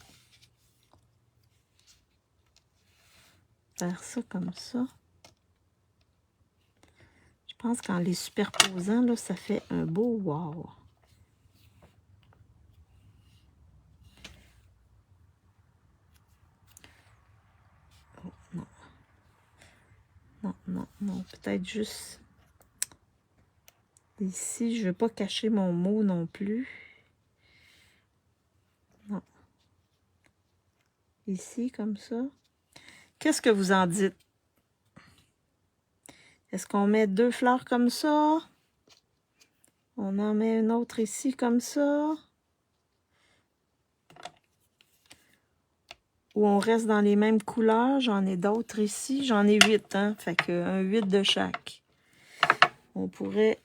faire ça comme ça. Je pense qu'en les superposant, là, ça fait un beau wow! Oh, non. Non, non, non. Peut-être juste... Ici, je ne veux pas cacher mon mot non plus. Non. Ici, comme ça. Qu'est-ce que vous en dites? Est-ce qu'on met 2 fleurs comme ça? On en met une autre ici comme ça? Ou on reste dans les mêmes couleurs? J'en ai d'autres ici. J'en ai 8, hein? Fait que un 8 de chaque. On pourrait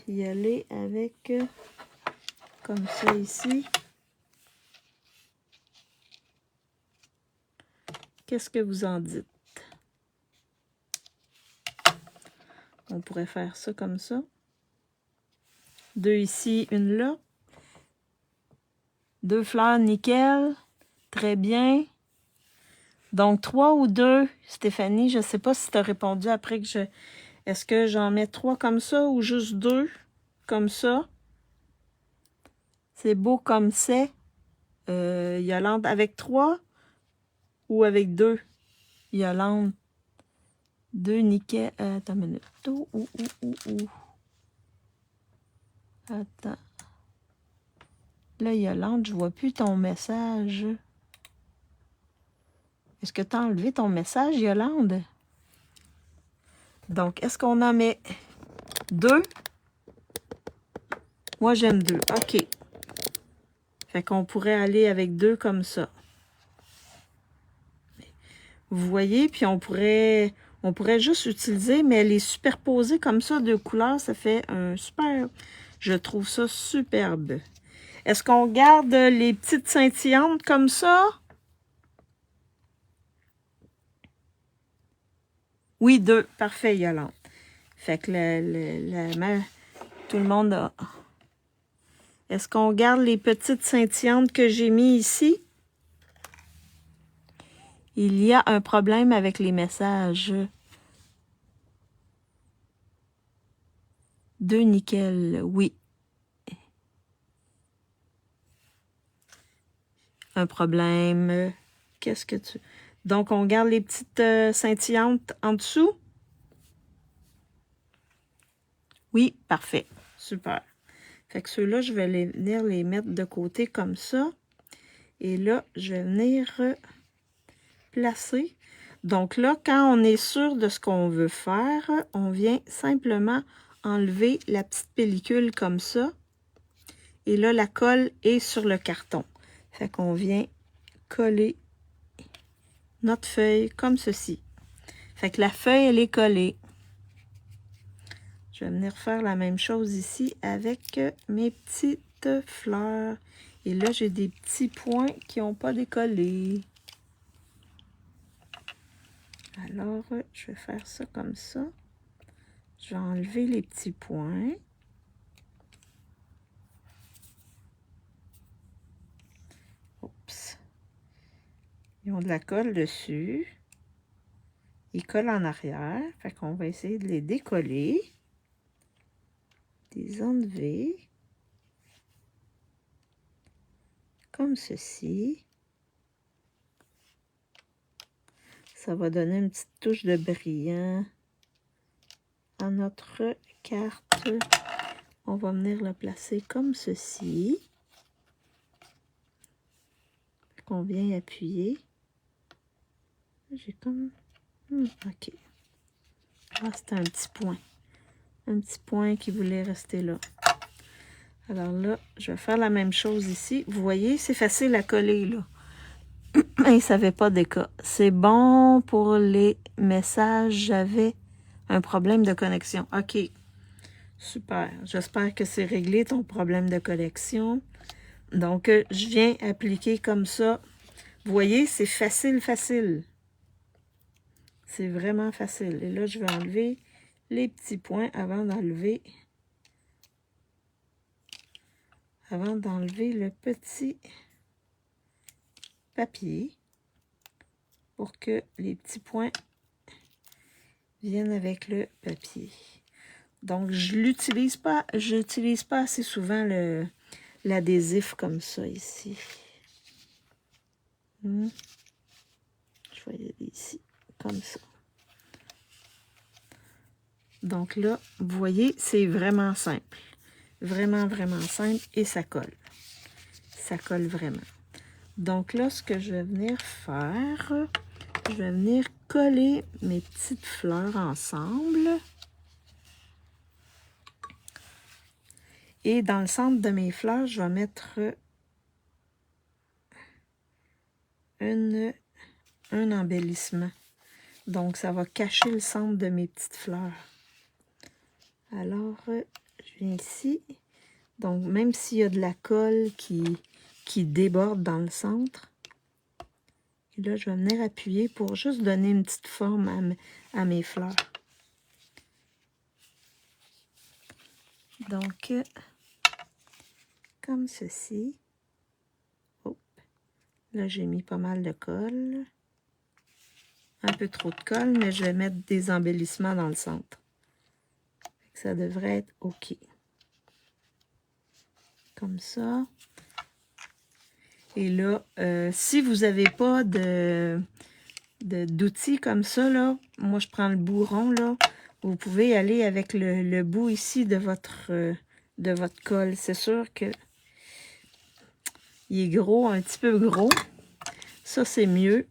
y aller avec comme ça ici. Qu'est-ce que vous en dites? On pourrait faire ça comme ça. 2 ici, une là. 2 fleurs nickel. Très bien. Donc, 3 ou 2, Stéphanie, je ne sais pas si tu as répondu après que je... Est-ce que j'en mets 3 comme ça ou juste 2 comme ça? C'est beau comme c'est. Yolande, avec 3 ou avec 2? Yolande. 2 nickel. Attends une minute. Attends. Là, Yolande, je vois plus ton message. Est-ce que tu as enlevé ton message, Yolande? Donc, est-ce qu'on en met 2? Moi, j'aime 2. OK. Fait qu'on pourrait aller avec 2 comme ça. Vous voyez? Puis on pourrait juste utiliser, mais les superposer comme ça, 2 couleurs, ça fait un super... Je trouve ça superbe. Est-ce qu'on garde les petites scintillantes comme ça? Oui, 2. Parfait, Yolande. Fait que tout le monde a... Est-ce qu'on garde les petites scintillantes que j'ai mis ici? Il y a un problème avec les messages. 2 nickel, oui. Un problème. Qu'est-ce que tu... Donc, on garde les petites scintillantes en dessous? Oui, parfait. Super. Fait que ceux-là, je vais venir les mettre de côté comme ça. Et là, je vais venir placer. Donc là, quand on est sûr de ce qu'on veut faire, on vient simplement enlever la petite pellicule comme ça. Et là, la colle est sur le carton. Fait qu'on vient coller notre feuille comme ceci. Fait que la feuille, elle est collée. Je vais venir faire la même chose ici avec mes petites fleurs. Et là, j'ai des petits points qui n'ont pas décollé. Alors, je vais faire ça comme ça. Je vais enlever les petits points. Ils ont de la colle dessus. Ils collent en arrière. Fait qu'on va essayer de les décoller. Les enlever. Comme ceci. Ça va donner une petite touche de brillant à notre carte. On va venir le placer comme ceci. On vient appuyer. J'ai comme... ok. Ah, c'était un petit point. Un petit point qui voulait rester là. Alors là, je vais faire la même chose ici. Vous voyez, c'est facile à coller, là. Et ça ne fait pas d'écart. C'est bon pour les messages. J'avais un problème de connexion. OK. Super. J'espère que c'est réglé ton problème de connexion. Donc, je viens appliquer comme ça. Vous voyez, c'est facile, facile. C'est vraiment facile. Et là, je vais enlever les petits points avant d'enlever le petit papier pour que les petits points viennent avec le papier. Donc, je n'utilise pas assez souvent l'adhésif comme ça ici. Je vais y aller ici, comme ça. Donc là, vous voyez, c'est vraiment simple. Vraiment, vraiment simple et ça colle. Ça colle vraiment. Donc là, ce que je vais venir faire, je vais venir coller mes petites fleurs ensemble. Et dans le centre de mes fleurs, je vais mettre un embellissement. Donc, ça va cacher le centre de mes petites fleurs. Alors, je viens ici. Donc, même s'il y a de la colle qui déborde dans le centre, et là, je vais venir appuyer pour juste donner une petite forme à mes fleurs. Donc, comme ceci. Oh. Là, j'ai mis pas mal de colle. Un peu trop de colle, mais je vais mettre des embellissements dans le centre. Ça devrait être OK. Comme ça. Et là, si vous n'avez pas d'outils comme ça, là, moi je prends le bout rond, là. Vous pouvez aller avec le bout ici de votre colle. C'est sûr que il est gros, un petit peu gros. Ça, c'est mieux.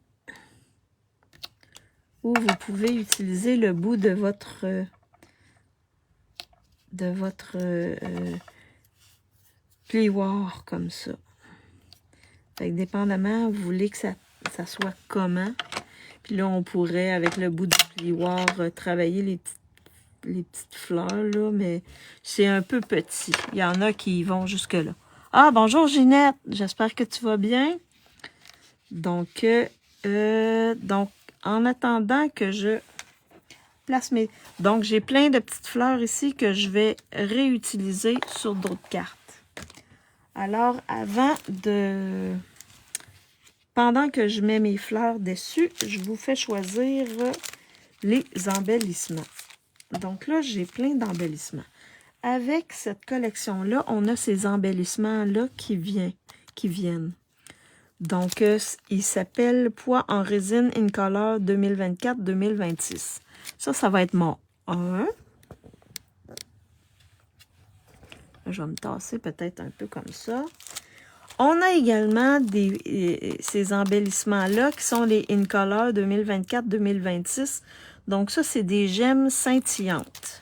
Ou vous pouvez utiliser le bout de votre plioir comme ça. Fait que dépendamment, vous voulez que ça soit comment. Puis là, on pourrait, avec le bout du plioir, travailler les petites fleurs, là, mais c'est un peu petit. Il y en a qui y vont jusque-là. Ah, bonjour Ginette! J'espère que tu vas bien. Donc, en attendant que je place mes... Donc, j'ai plein de petites fleurs ici que je vais réutiliser sur d'autres cartes. Alors, pendant que je mets mes fleurs dessus, je vous fais choisir les embellissements. Donc là, j'ai plein d'embellissements. Avec cette collection-là, on a ces embellissements-là qui viennent. Donc, il s'appelle Poids en résine Incolor 2024-2026. Ça va être mon 1. Je vais me tasser peut-être un peu comme ça. On a également ces embellissements-là qui sont les Incolor 2024-2026. Donc, ça, c'est des gemmes scintillantes.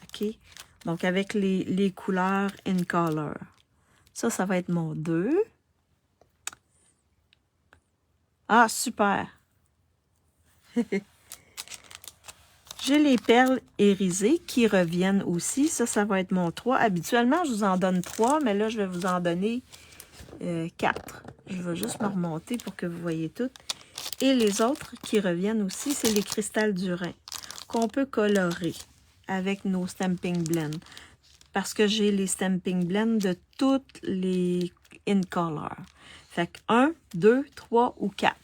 OK? Donc, avec les couleurs Incolor. Ça va être mon 2. Ah, super! J'ai les perles irisées qui reviennent aussi. Ça va être mon 3. Habituellement, je vous en donne 3, mais là, je vais vous en donner 4. Je vais juste me remonter pour que vous voyez toutes. Et les autres qui reviennent aussi, c'est les cristals du Rhin qu'on peut colorer avec nos Stamping Blend. Parce que j'ai les Stamping Blend de toutes les Incolor. Fait que 1, 2, 3 ou 4.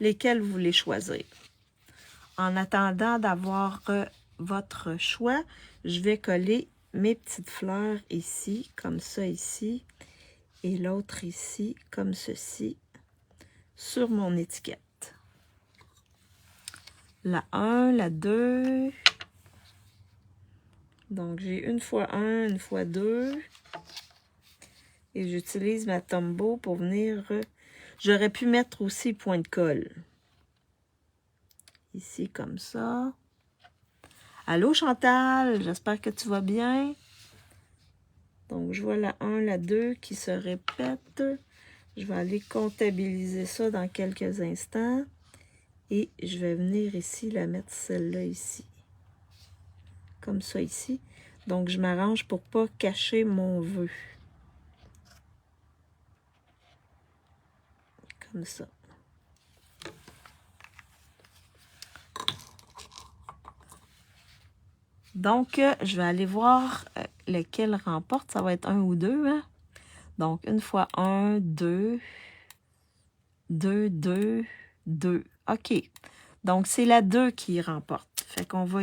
lesquels vous voulez choisir. En attendant d'avoir votre choix, je vais coller mes petites fleurs ici, comme ça ici, et l'autre ici, comme ceci, sur mon étiquette. La 1, la 2. Donc, j'ai une fois 1, une fois 2. Et j'utilise ma Tombow pour venir... J'aurais pu mettre aussi point de colle. Ici, comme ça. Allô, Chantal, j'espère que tu vas bien. Donc, je vois la 1, la 2 qui se répètent. Je vais aller comptabiliser ça dans quelques instants. Et je vais venir ici, la mettre celle-là ici. Comme ça ici. Donc, je m'arrange pour pas cacher mon vœu. Comme ça. Donc, je vais aller voir lequel remporte. Ça va être 1 ou 2. Hein? Donc, une fois 1, 2, 2, 2, 2. OK. Donc, c'est la 2 qui remporte. Fait qu'on va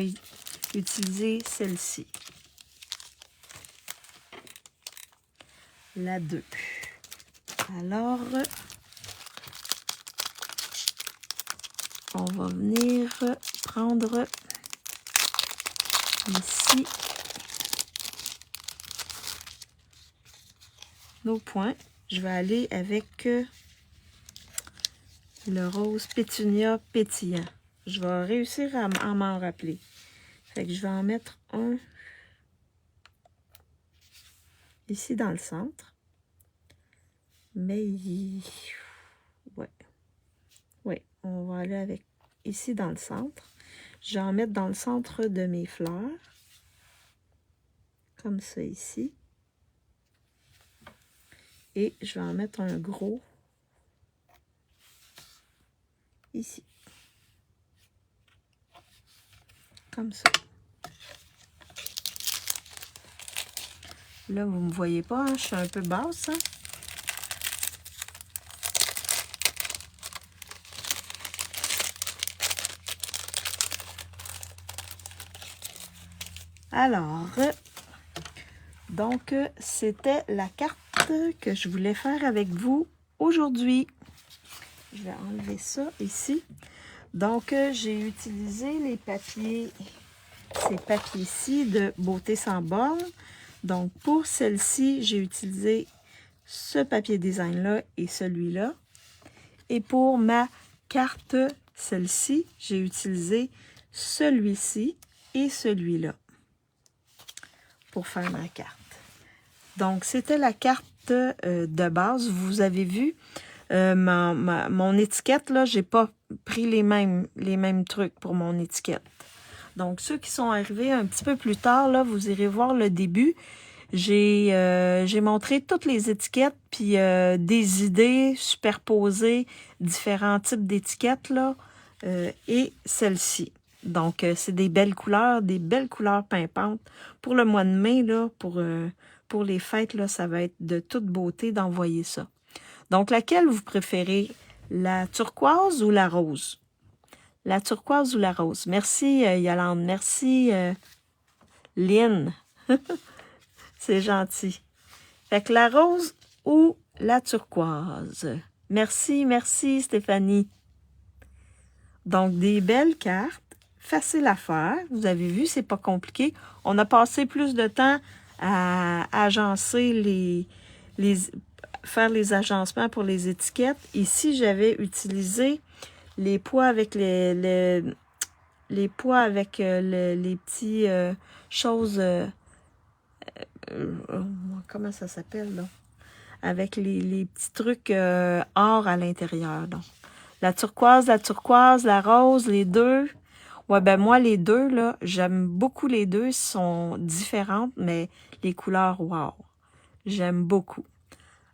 utiliser celle-ci. La 2. Alors, on va venir prendre ici nos points. Je vais aller avec le rose pétunia pétillant. Je vais réussir à m'en rappeler. Fait que je vais en mettre un ici dans le centre. Mais ouais, on va aller avec ici dans le centre. Je vais en mettre dans le centre de mes fleurs. Comme ça ici. Et je vais en mettre un gros ici. Comme ça. Là, vous ne me voyez pas, hein? Je suis un peu basse. Hein? Alors, donc, c'était la carte que je voulais faire avec vous aujourd'hui. Je vais enlever ça ici. Donc, j'ai utilisé les papiers, ces papiers-ci de Beauté sans bornes. Donc, pour celle-ci, j'ai utilisé ce papier design-là et celui-là. Et pour ma carte, celle-ci, j'ai utilisé celui-ci et celui-là pour faire ma carte. Donc, c'était la carte de base. Vous avez vu, mon étiquette, là, j'ai pas pris les mêmes trucs pour mon étiquette. Donc, ceux qui sont arrivés un petit peu plus tard, là, vous irez voir le début. J'ai montré toutes les étiquettes, puis des idées superposées, différents types d'étiquettes, là, et celle-ci. Donc, c'est des belles couleurs pimpantes. Pour le mois de mai, là, pour les fêtes, là, ça va être de toute beauté d'envoyer ça. Donc, laquelle vous préférez? La turquoise ou la rose? La turquoise ou la rose? Merci, Yolande. Merci, Lynn. C'est gentil. Fait que la rose ou la turquoise? Merci, merci, Stéphanie. Donc, des belles cartes. Facile à faire. Vous avez vu, c'est pas compliqué. On a passé plus de temps à agencer faire les agencements pour les étiquettes. Ici, j'avais utilisé les pois avec les pois avec les petits choses... comment ça s'appelle, là? Avec les petits trucs or à l'intérieur. Donc, la turquoise, la rose, les deux. Ouais, ben moi, les deux, là, j'aime beaucoup les deux. Ils sont différentes, mais les couleurs, wow! J'aime beaucoup.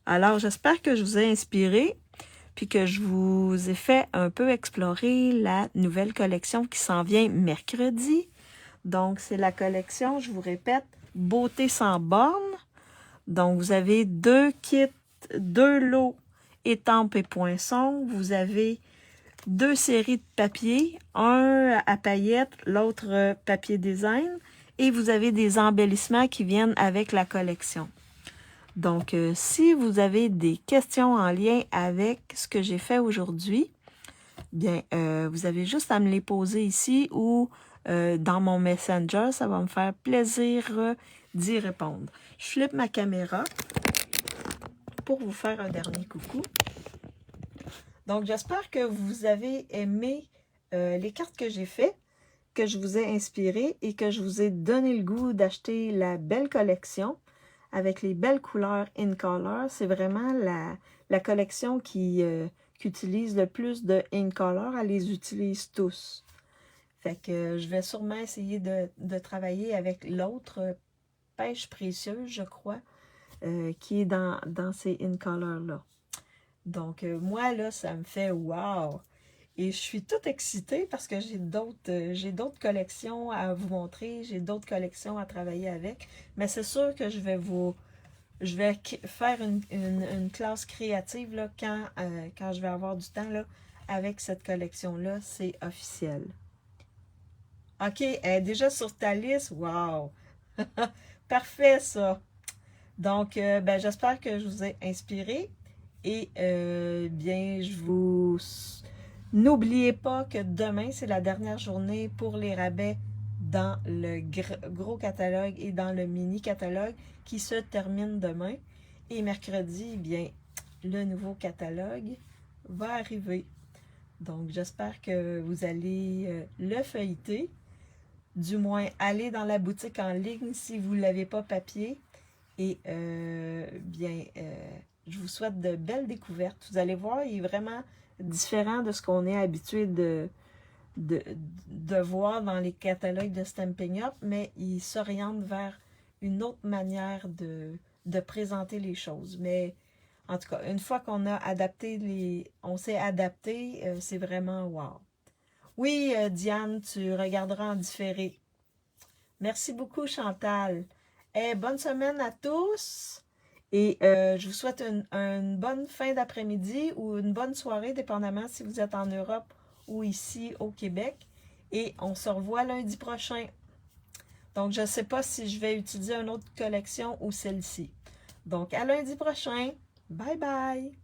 Alors, j'espère que je vous ai inspiré, puis que je vous ai fait un peu explorer la nouvelle collection qui s'en vient mercredi. Donc, c'est la collection, je vous répète, Beauté sans bornes. Donc, vous avez 2 kits, 2 lots étampes et poinçons. Vous avez 2 séries de papier, un à paillettes, l'autre papier design, et vous avez des embellissements qui viennent avec la collection. Donc, si vous avez des questions en lien avec ce que j'ai fait aujourd'hui, bien, vous avez juste à me les poser ici ou dans mon Messenger. Ça va me faire plaisir d'y répondre. Je flippe ma caméra pour vous faire un dernier coucou. Donc, j'espère que vous avez aimé les cartes que j'ai faites, que je vous ai inspiré et que je vous ai donné le goût d'acheter la belle collection avec les belles couleurs in color. C'est vraiment la collection qui utilise le plus de in color. Elle les utilise tous. Fait que je vais sûrement essayer de travailler avec l'autre pêche précieuse, je crois, qui est dans ces in color-là. Donc, moi, là, ça me fait wow! Et je suis toute excitée parce que j'ai d'autres collections à vous montrer, j'ai d'autres collections à travailler avec. Mais c'est sûr que je vais faire une classe créative là, quand je vais avoir du temps là, avec cette collection-là, c'est officiel. OK, elle est déjà sur ta liste. Wow! Parfait, ça! Donc, ben, j'espère que je vous ai inspiré. Et bien, n'oubliez pas que demain, c'est la dernière journée pour les rabais dans le gros catalogue et dans le mini catalogue qui se termine demain. Et mercredi, bien, le nouveau catalogue va arriver. Donc, j'espère que vous allez le feuilleter. Du moins, aller dans la boutique en ligne si vous ne l'avez pas papier. Et bien, je vous souhaite de belles découvertes. Vous allez voir, il est vraiment différent de ce qu'on est habitué de voir dans les catalogues de Stampin' Up, mais il s'oriente vers une autre manière de présenter les choses. Mais en tout cas, une fois qu'on a adapté on s'est adapté, c'est vraiment wow. Oui, Diane, tu regarderas en différé. Merci beaucoup, Chantal. Bonne semaine à tous. Et je vous souhaite une bonne fin d'après-midi ou une bonne soirée, dépendamment si vous êtes en Europe ou ici au Québec. Et on se revoit lundi prochain. Donc, je ne sais pas si je vais utiliser une autre collection ou celle-ci. Donc, à lundi prochain. Bye bye!